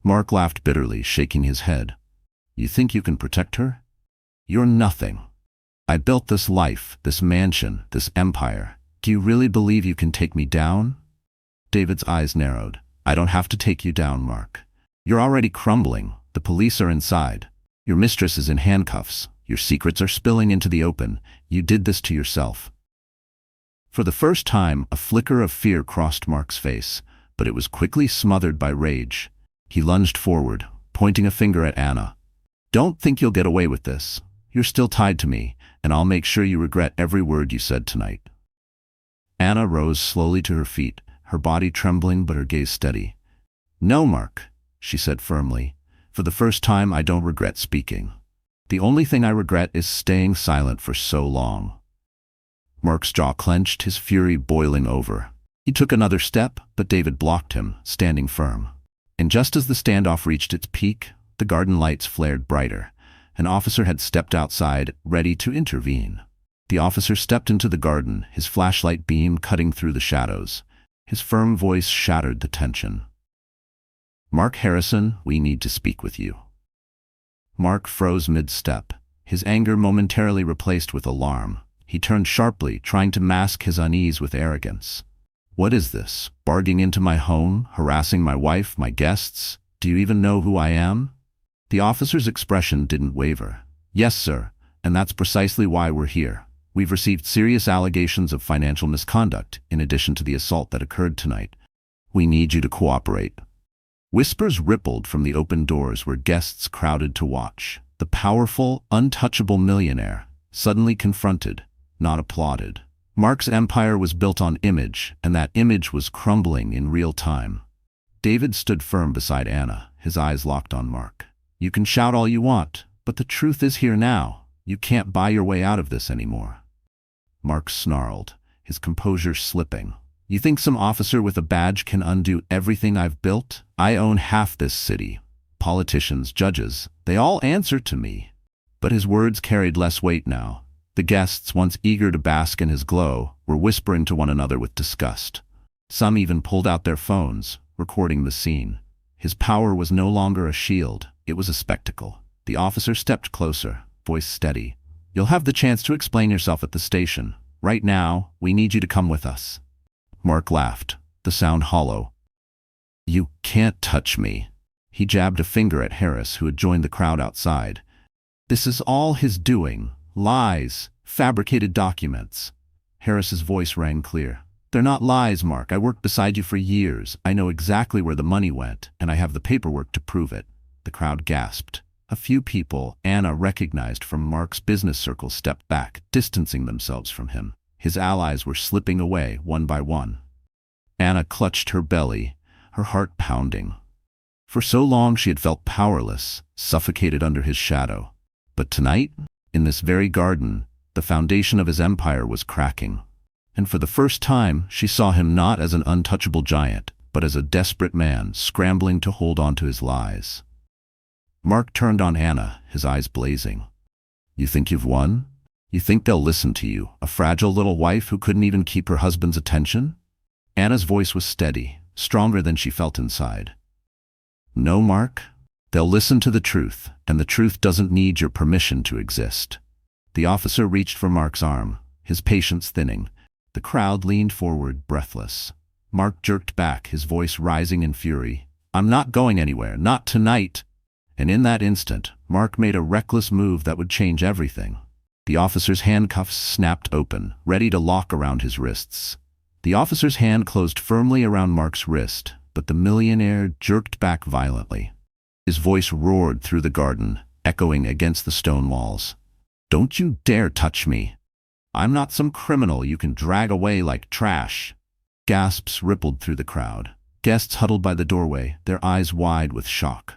Mark laughed bitterly, shaking his head. "You think you can protect her? You're nothing. I built this life, this mansion, this empire. Do you really believe you can take me down?" David's eyes narrowed. "I don't have to take you down, Mark. You're already crumbling. The police are inside. Your mistress is in handcuffs. Your secrets are spilling into the open. You did this to yourself." For the first time, a flicker of fear crossed Mark's face, but it was quickly smothered by rage. He lunged forward, pointing a finger at Anna. "Don't think you'll get away with this. You're still tied to me, and I'll make sure you regret every word you said tonight." Anna rose slowly to her feet, her body trembling but her gaze steady. "No, Mark," she said firmly. "For the first time, I don't regret speaking. The only thing I regret is staying silent for so long." Mark's jaw clenched, his fury boiling over. He took another step, but David blocked him, standing firm. And just as the standoff reached its peak, the garden lights flared brighter. An officer had stepped outside, ready to intervene. The officer stepped into the garden, his flashlight beam cutting through the shadows. His firm voice shattered the tension. "Mark Harrison, we need to speak with you." Mark froze mid-step, his anger momentarily replaced with alarm. He turned sharply, trying to mask his unease with arrogance. "What is this? Barging into my home, harassing my wife, my guests? Do you even know who I am?" The officer's expression didn't waver. "Yes, sir, and that's precisely why we're here. We've received serious allegations of financial misconduct, in addition to the assault that occurred tonight. We need you to cooperate." Whispers rippled from the open doors where guests crowded to watch. The powerful, untouchable millionaire, suddenly confronted, not applauded. Mark's empire was built on image, and that image was crumbling in real time. David stood firm beside Anna, his eyes locked on Mark. You can shout all you want, but the truth is here now. You can't buy your way out of this anymore. Mark snarled, his composure slipping. You think some officer with a badge can undo everything I've built? I own half this city. Politicians, judges, they all answer to me. But his words carried less weight now. The guests, once eager to bask in his glow, were whispering to one another with disgust. Some even pulled out their phones, recording the scene. His power was no longer a shield, it was a spectacle. The officer stepped closer, voice steady. You'll have the chance to explain yourself at the station. Right now, we need you to come with us. Mark laughed, the sound hollow. You can't touch me. He jabbed a finger at Harris, who had joined the crowd outside. This is all his doing. Lies, fabricated documents. Harris's voice rang clear. They're not lies, Mark. I worked beside you for years. I know exactly where the money went, and I have the paperwork to prove it. The crowd gasped. A few people Anna recognized from Mark's business circle stepped back, distancing themselves from him. His allies were slipping away one by one. Anna clutched her belly, her heart pounding. For so long she had felt powerless, suffocated under his shadow. But tonight, in this very garden, the foundation of his empire was cracking. And for the first time, she saw him not as an untouchable giant, but as a desperate man scrambling to hold on to his lies. Mark turned on Anna, his eyes blazing. You think you've won? You think they'll listen to you, a fragile little wife who couldn't even keep her husband's attention? Anna's voice was steady, stronger than she felt inside. No, Mark. They'll listen to the truth, and the truth doesn't need your permission to exist. The officer reached for Mark's arm, his patience thinning. The crowd leaned forward, breathless. Mark jerked back, his voice rising in fury. I'm not going anywhere, not tonight. And in that instant, Mark made a reckless move that would change everything. The officer's handcuffs snapped open, ready to lock around his wrists. The officer's hand closed firmly around Mark's wrist, but the millionaire jerked back violently. His voice roared through the garden, echoing against the stone walls. Don't you dare touch me. I'm not some criminal you can drag away like trash. Gasps rippled through the crowd. Guests huddled by the doorway, their eyes wide with shock.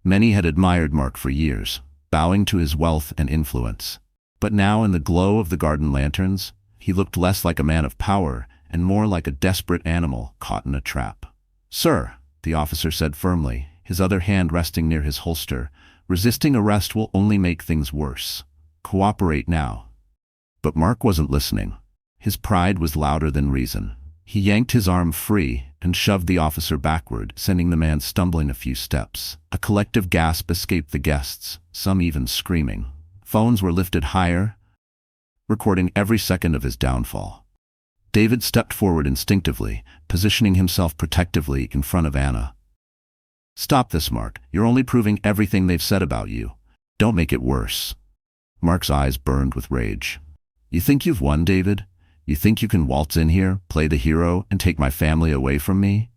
Many had admired Mark for years, bowing to his wealth and influence. But now, in the glow of the garden lanterns, he looked less like a man of power and more like a desperate animal caught in a trap. Sir, the officer said firmly, his other hand resting near his holster, resisting arrest will only make things worse. Cooperate now. But Mark wasn't listening. His pride was louder than reason. He yanked his arm free and shoved the officer backward, sending the man stumbling a few steps. A collective gasp escaped the guests, some even screaming. Phones were lifted higher, recording every second of his downfall. David stepped forward instinctively, positioning himself protectively in front of Anna. Stop this, Mark. You're only proving everything they've said about you. Don't make it worse. Mark's eyes burned with rage. You think you've won, David? You think you can waltz in here, play the hero, and take my family away from me?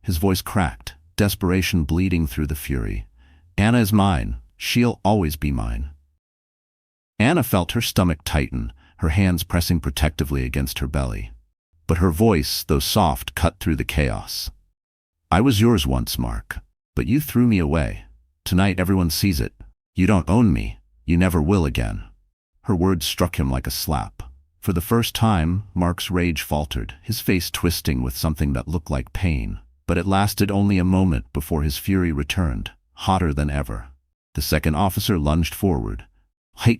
His voice cracked, desperation bleeding through the fury. Anna is mine. She'll always be mine. Anna felt her stomach tighten, her hands pressing protectively against her belly. But her voice, though soft, cut through the chaos. I was yours once, Mark, but you threw me away. Tonight everyone sees it. You don't own me. You never will again. Her words struck him like a slap. For the first time, Mark's rage faltered, his face twisting with something that looked like pain. But it lasted only a moment before his fury returned, hotter than ever. The second officer lunged forward,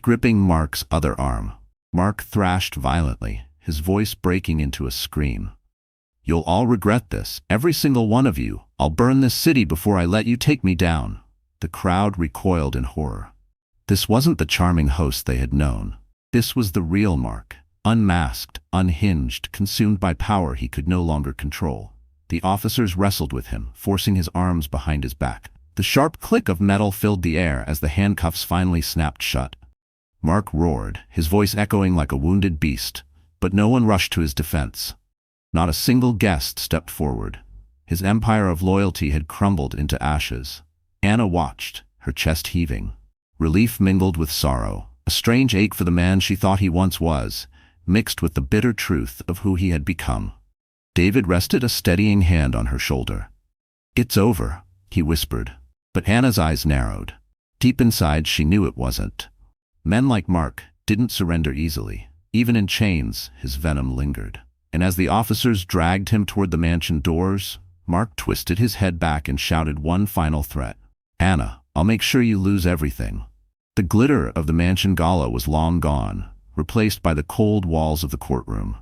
gripping Mark's other arm. Mark thrashed violently, his voice breaking into a scream. You'll all regret this, every single one of you. I'll burn this city before I let you take me down. The crowd recoiled in horror. This wasn't the charming host they had known. This was the real Mark, unmasked, unhinged, consumed by power he could no longer control. The officers wrestled with him, forcing his arms behind his back. The sharp click of metal filled the air as the handcuffs finally snapped shut. Mark roared, his voice echoing like a wounded beast, but no one rushed to his defense. Not a single guest stepped forward. His empire of loyalty had crumbled into ashes. Anna watched, her chest heaving. Relief mingled with sorrow, a strange ache for the man she thought he once was, mixed with the bitter truth of who he had become. David rested a steadying hand on her shoulder. "It's over," he whispered. But Anna's eyes narrowed. Deep inside, she knew it wasn't. Men like Mark didn't surrender easily. Even in chains, his venom lingered. And as the officers dragged him toward the mansion doors, Mark twisted his head back and shouted one final threat. "Anna, I'll make sure you lose everything." The glitter of the mansion gala was long gone, replaced by the cold walls of the courtroom.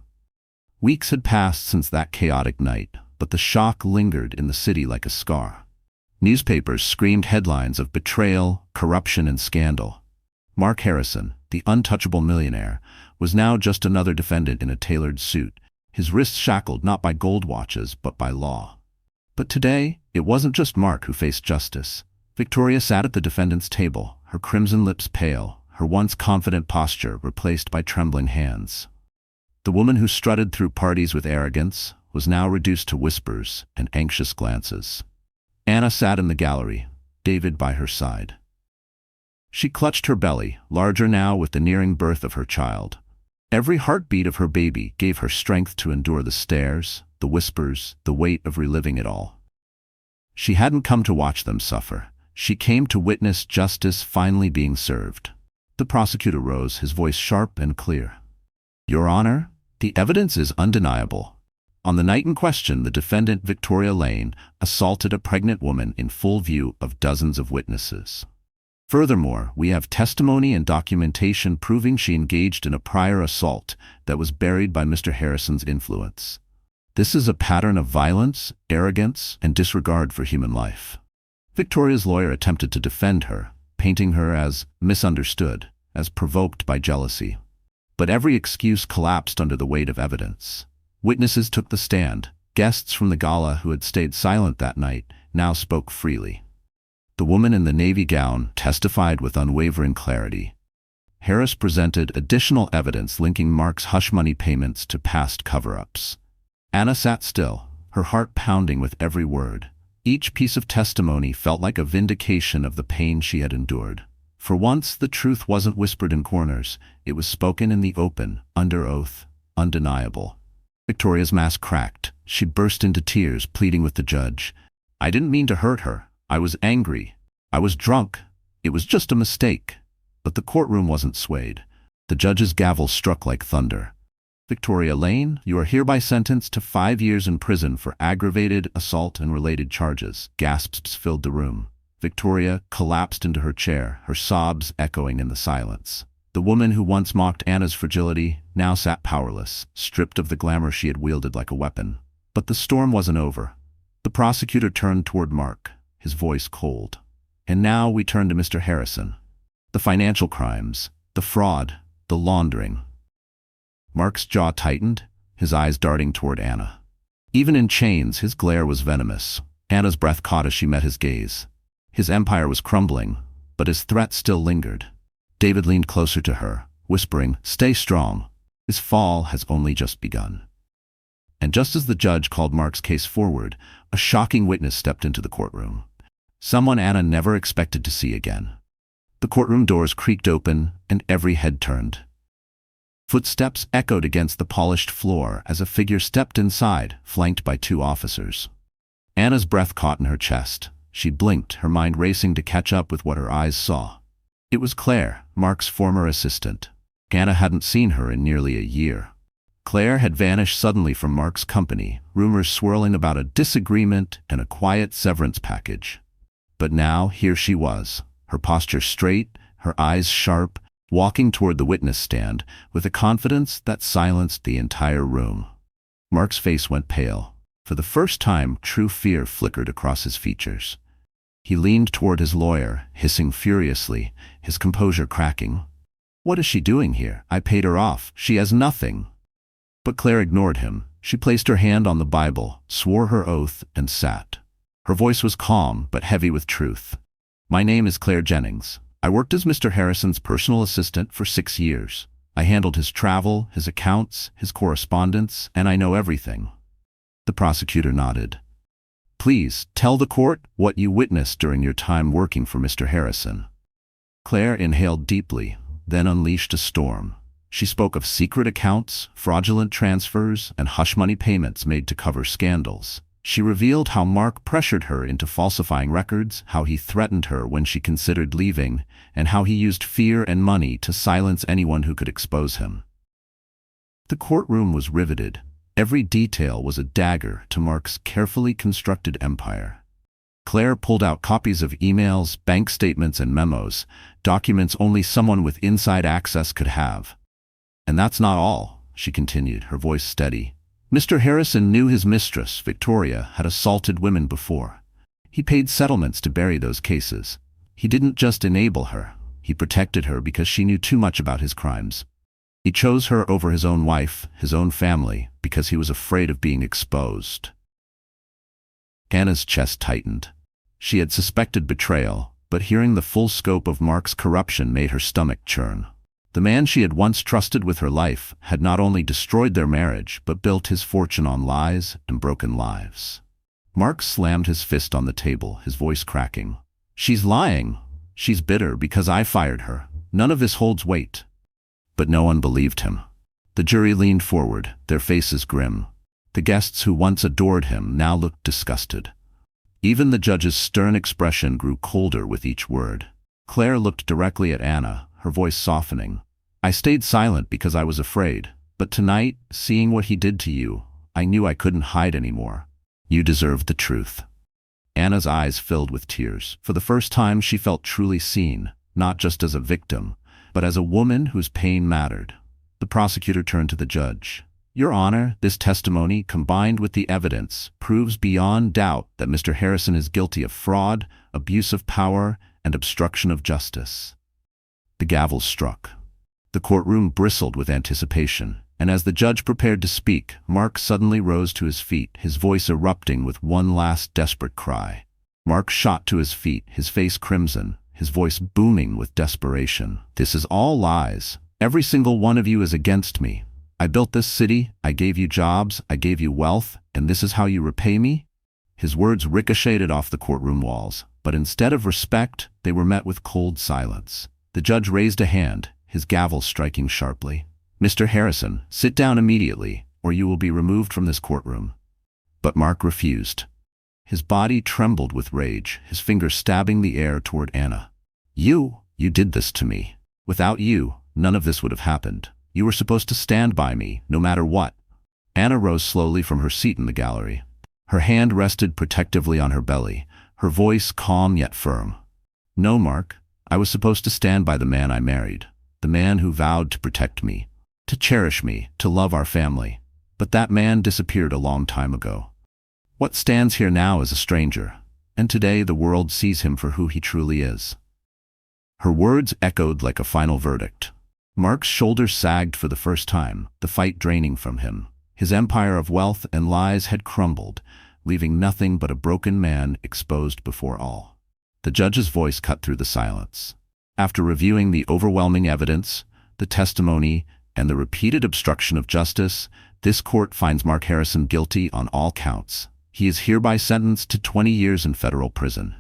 Weeks had passed since that chaotic night, but the shock lingered in the city like a scar. Newspapers screamed headlines of betrayal, corruption, and scandal. Mark Harrison, the untouchable millionaire, was now just another defendant in a tailored suit, his wrists shackled not by gold watches but by law. But today, it wasn't just Mark who faced justice. Victoria sat at the defendant's table, her crimson lips pale, her once confident posture replaced by trembling hands. The woman who strutted through parties with arrogance was now reduced to whispers and anxious glances. Anna sat in the gallery, David by her side. She clutched her belly, larger now with the nearing birth of her child. Every heartbeat of her baby gave her strength to endure the stares, the whispers, the weight of reliving it all. She hadn't come to watch them suffer. She came to witness justice finally being served. The prosecutor rose, his voice sharp and clear. "Your Honor, the evidence is undeniable. On the night in question, the defendant, Victoria Lane, assaulted a pregnant woman in full view of dozens of witnesses. Furthermore, we have testimony and documentation proving she engaged in a prior assault that was buried by Mr. Harrison's influence. This is a pattern of violence, arrogance, and disregard for human life." Victoria's lawyer attempted to defend her, painting her as misunderstood, as provoked by jealousy. But every excuse collapsed under the weight of evidence. Witnesses took the stand. Guests from the gala who had stayed silent that night now spoke freely. The woman in the navy gown testified with unwavering clarity. Harris presented additional evidence linking Mark's hush money payments to past cover-ups. Anna sat still, her heart pounding with every word. Each piece of testimony felt like a vindication of the pain she had endured. For once, the truth wasn't whispered in corners. It was spoken in the open, under oath, undeniable. Victoria's mask cracked. She burst into tears, pleading with the judge. "I didn't mean to hurt her. I was angry. I was drunk. It was just a mistake." But the courtroom wasn't swayed. The judge's gavel struck like thunder. "Victoria Lane, you are hereby sentenced to 5 years in prison for aggravated assault and related charges." Gasps filled the room. Victoria collapsed into her chair, her sobs echoing in the silence. The woman who once mocked Anna's fragility now sat powerless, stripped of the glamour she had wielded like a weapon. But the storm wasn't over. The prosecutor turned toward Mark, his voice cold. "And now we turn to Mr. Harrison. The financial crimes, the fraud, the laundering." Mark's jaw tightened, his eyes darting toward Anna. Even in chains, his glare was venomous. Anna's breath caught as she met his gaze. His empire was crumbling, but his threat still lingered. David leaned closer to her, whispering, "Stay strong. His fall has only just begun." And just as the judge called Mark's case forward, a shocking witness stepped into the courtroom. Someone Anna never expected to see again. The courtroom doors creaked open, and every head turned. Footsteps echoed against the polished floor as a figure stepped inside, flanked by 2 officers. Anna's breath caught in her chest. She blinked, her mind racing to catch up with what her eyes saw. It was Claire, Mark's former assistant. Anna hadn't seen her in nearly a year. Claire had vanished suddenly from Mark's company, rumors swirling about a disagreement and a quiet severance package. But now, here she was, her posture straight, her eyes sharp, walking toward the witness stand with a confidence that silenced the entire room. Mark's face went pale. For the first time, true fear flickered across his features. He leaned toward his lawyer, hissing furiously, his composure cracking. "What is she doing here? I paid her off. She has nothing." But Claire ignored him. She placed her hand on the Bible, swore her oath, and sat. Her voice was calm, but heavy with truth. "My name is Claire Jennings. I worked as Mr. Harrison's personal assistant for 6 years. I handled his travel, his accounts, his correspondence, and I know everything." The prosecutor nodded. "Please, tell the court what you witnessed during your time working for Mr. Harrison." Claire inhaled deeply, then unleashed a storm. She spoke of secret accounts, fraudulent transfers, and hush-money payments made to cover scandals. She revealed how Mark pressured her into falsifying records, how he threatened her when she considered leaving, and how he used fear and money to silence anyone who could expose him. The courtroom was riveted. Every detail was a dagger to Mark's carefully constructed empire. Claire pulled out copies of emails, bank statements, and memos, documents only someone with inside access could have. "And that's not all," she continued, her voice steady. "Mr. Harrison knew his mistress, Victoria, had assaulted women before. He paid settlements to bury those cases. He didn't just enable her, he protected her because she knew too much about his crimes. He chose her over his own wife, his own family, because he was afraid of being exposed." Anna's chest tightened. She had suspected betrayal, but hearing the full scope of Mark's corruption made her stomach churn. The man she had once trusted with her life had not only destroyed their marriage, but built his fortune on lies and broken lives. Mark slammed his fist on the table, his voice cracking. "She's lying. She's bitter because I fired her. None of this holds weight." But no one believed him. The jury leaned forward, their faces grim. The guests who once adored him now looked disgusted. Even the judge's stern expression grew colder with each word. Claire looked directly at Anna, her voice softening. "I stayed silent because I was afraid, but tonight, seeing what he did to you, I knew I couldn't hide anymore. You deserved the truth." Anna's eyes filled with tears. For the first time she felt truly seen, not just as a victim, but as a woman whose pain mattered. The prosecutor turned to the judge. "Your Honor, this testimony, combined with the evidence, proves beyond doubt that Mr. Harrison is guilty of fraud, abuse of power, and obstruction of justice." The gavel struck. The courtroom bristled with anticipation, and as the judge prepared to speak, Mark suddenly rose to his feet, his voice erupting with one last desperate cry. Mark shot to his feet, his face crimson, his voice booming with desperation. "This is all lies. Every single one of you is against me. I built this city, I gave you jobs, I gave you wealth, and this is how you repay me?" His words ricocheted off the courtroom walls, but instead of respect, they were met with cold silence. The judge raised a hand, his gavel striking sharply. "Mr. Harrison, sit down immediately, or you will be removed from this courtroom." But Mark refused. His body trembled with rage, his fingers stabbing the air toward Anna. You did this to me. Without you, none of this would have happened. You were supposed to stand by me, no matter what." Anna rose slowly from her seat in the gallery. Her hand rested protectively on her belly, her voice calm yet firm. "No, Mark. I was supposed to stand by the man I married, the man who vowed to protect me, to cherish me, to love our family. But that man disappeared a long time ago. What stands here now is a stranger, and today the world sees him for who he truly is." Her words echoed like a final verdict. Mark's shoulders sagged for the first time, the fight draining from him. His empire of wealth and lies had crumbled, leaving nothing but a broken man exposed before all. The judge's voice cut through the silence. "After reviewing the overwhelming evidence, the testimony, and the repeated obstruction of justice, this court finds Mark Harrison guilty on all counts. He is hereby sentenced to 20 years in federal prison."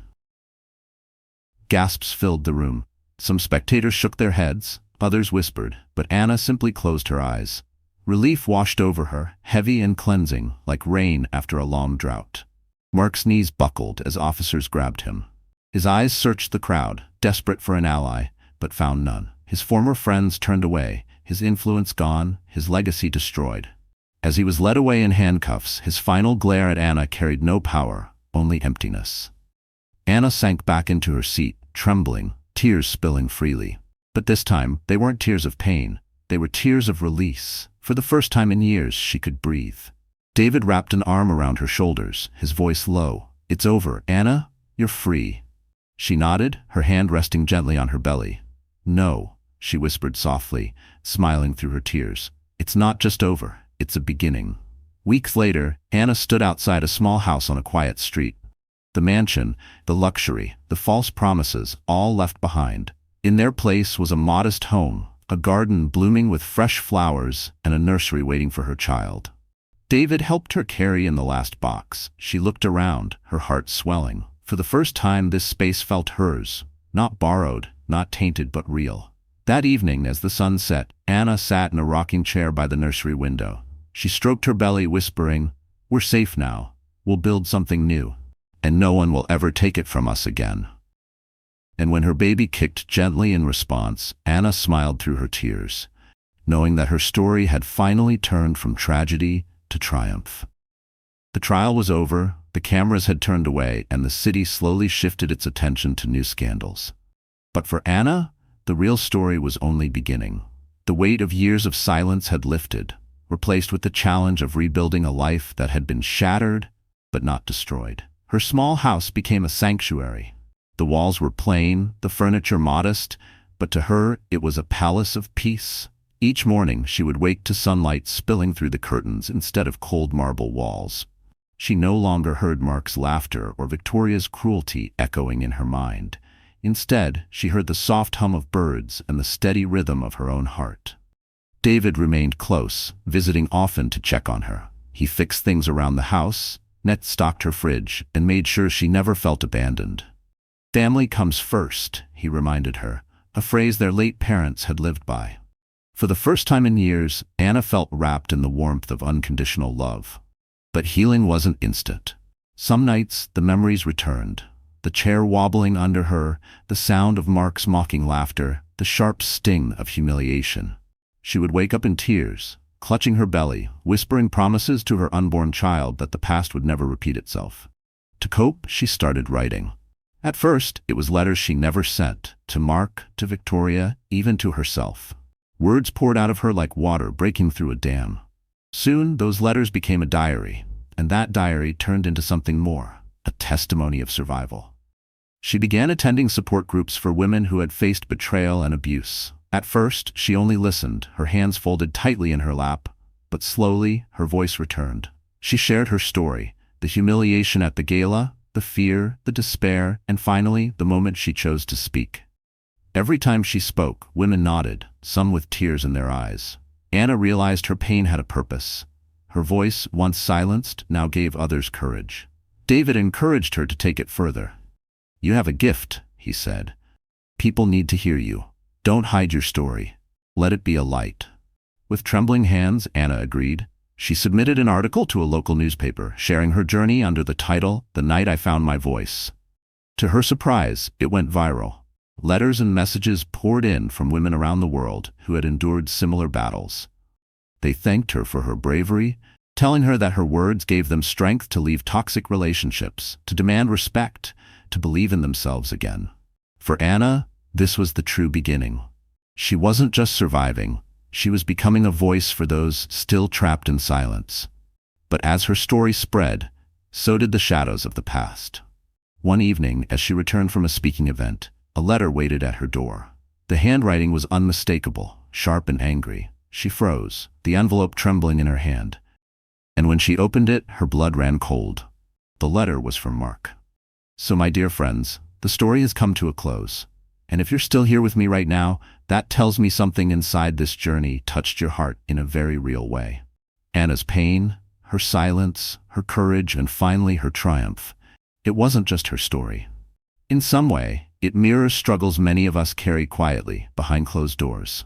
Gasps filled the room. Some spectators shook their heads, others whispered, but Anna simply closed her eyes. Relief washed over her, heavy and cleansing, like rain after a long drought. Mark's knees buckled as officers grabbed him. His eyes searched the crowd, desperate for an ally, but found none. His former friends turned away, his influence gone, his legacy destroyed. As he was led away in handcuffs, his final glare at Anna carried no power, only emptiness. Anna sank back into her seat, trembling, tears spilling freely. But this time, they weren't tears of pain, they were tears of release. For the first time in years, she could breathe. David wrapped an arm around her shoulders, his voice low. "It's over, Anna. You're free." She nodded, her hand resting gently on her belly. "No," she whispered softly, smiling through her tears. "It's not just over, it's a beginning." Weeks later, Anna stood outside a small house on a quiet street. The mansion, the luxury, the false promises, all left behind. In their place was a modest home, a garden blooming with fresh flowers, and a nursery waiting for her child. David helped her carry in the last box. She looked around, her heart swelling. For the first time, this space felt hers, not borrowed, not tainted, but real. That evening, as the sun set, Anna sat in a rocking chair by the nursery window. She stroked her belly, whispering, "We're safe now. We'll build something new. And no one will ever take it from us again." And when her baby kicked gently in response, Anna smiled through her tears, knowing that her story had finally turned from tragedy to triumph. The trial was over, the cameras had turned away, and the city slowly shifted its attention to new scandals. But for Anna, the real story was only beginning. The weight of years of silence had lifted, replaced with the challenge of rebuilding a life that had been shattered but not destroyed. Her small house became a sanctuary. The walls were plain, the furniture modest, but to her it was a palace of peace. Each morning she would wake to sunlight spilling through the curtains instead of cold marble walls. She no longer heard Mark's laughter or Victoria's cruelty echoing in her mind. Instead, she heard the soft hum of birds and the steady rhythm of her own heart. David remained close, visiting often to check on her. He fixed things around the house, stocked her fridge, and made sure she never felt abandoned. "Family comes first," he reminded her, a phrase their late parents had lived by. For the first time in years, Anna felt wrapped in the warmth of unconditional love. But healing wasn't instant. Some nights, the memories returned. The chair wobbling under her, the sound of Mark's mocking laughter, the sharp sting of humiliation. She would wake up in tears, clutching her belly, whispering promises to her unborn child that the past would never repeat itself. To cope, she started writing. At first, it was letters she never sent, to Mark, to Victoria, even to herself. Words poured out of her like water breaking through a dam. Soon, those letters became a diary, and that diary turned into something more, a testimony of survival. She began attending support groups for women who had faced betrayal and abuse. At first, she only listened, her hands folded tightly in her lap, but slowly, her voice returned. She shared her story, the humiliation at the gala, the fear, the despair, and finally, the moment she chose to speak. Every time she spoke, women nodded, some with tears in their eyes. Anna realized her pain had a purpose. Her voice, once silenced, now gave others courage. David encouraged her to take it further. "You have a gift," he said. "People need to hear you. Don't hide your story. Let it be a light." With trembling hands, Anna agreed. She submitted an article to a local newspaper, sharing her journey under the title, "The Night I Found My Voice." To her surprise, it went viral. Letters and messages poured in from women around the world who had endured similar battles. They thanked her for her bravery, telling her that her words gave them strength to leave toxic relationships, to demand respect, to believe in themselves again. For Anna, this was the true beginning. She wasn't just surviving, she was becoming a voice for those still trapped in silence. But as her story spread, so did the shadows of the past. One evening, as she returned from a speaking event, a letter waited at her door. The handwriting was unmistakable, sharp and angry. She froze, the envelope trembling in her hand. And when she opened it, her blood ran cold. The letter was from Mark. "So my dear friends, the story has come to a close. And if you're still here with me right now, that tells me something inside this journey touched your heart in a very real way." Anna's pain, her silence, her courage, and finally her triumph. It wasn't just her story. In some way, it mirrors struggles many of us carry quietly behind closed doors.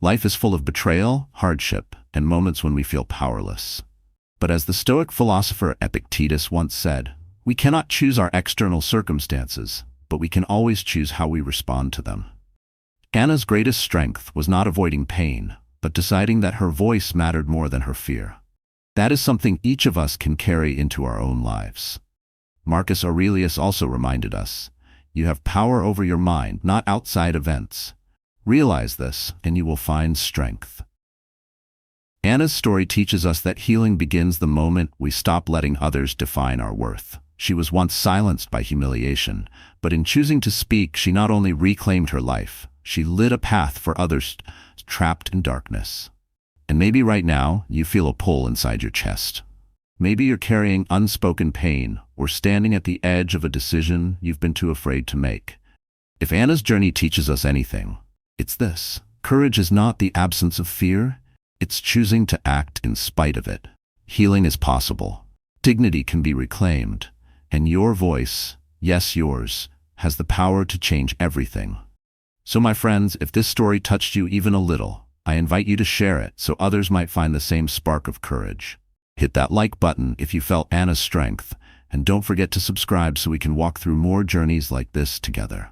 Life is full of betrayal, hardship, and moments when we feel powerless. But as the Stoic philosopher Epictetus once said, we cannot choose our external circumstances, but we can always choose how we respond to them. Anna's greatest strength was not avoiding pain, but deciding that her voice mattered more than her fear. That is something each of us can carry into our own lives. Marcus Aurelius also reminded us, "You have power over your mind, not outside events. Realize this, and you will find strength." Anna's story teaches us that healing begins the moment we stop letting others define our worth. She was once silenced by humiliation, but in choosing to speak, she not only reclaimed her life, she lit a path for others trapped in darkness. And maybe right now, you feel a pull inside your chest. Maybe you're carrying unspoken pain or standing at the edge of a decision you've been too afraid to make. If Anna's journey teaches us anything, it's this. Courage is not the absence of fear, it's choosing to act in spite of it. Healing is possible. Dignity can be reclaimed. And your voice, yes yours, has the power to change everything. So my friends, if this story touched you even a little, I invite you to share it so others might find the same spark of courage. Hit that like button if you felt Anna's strength, and don't forget to subscribe so we can walk through more journeys like this together.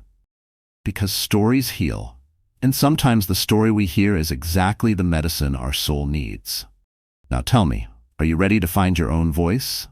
Because stories heal, and sometimes the story we hear is exactly the medicine our soul needs. Now tell me, are you ready to find your own voice?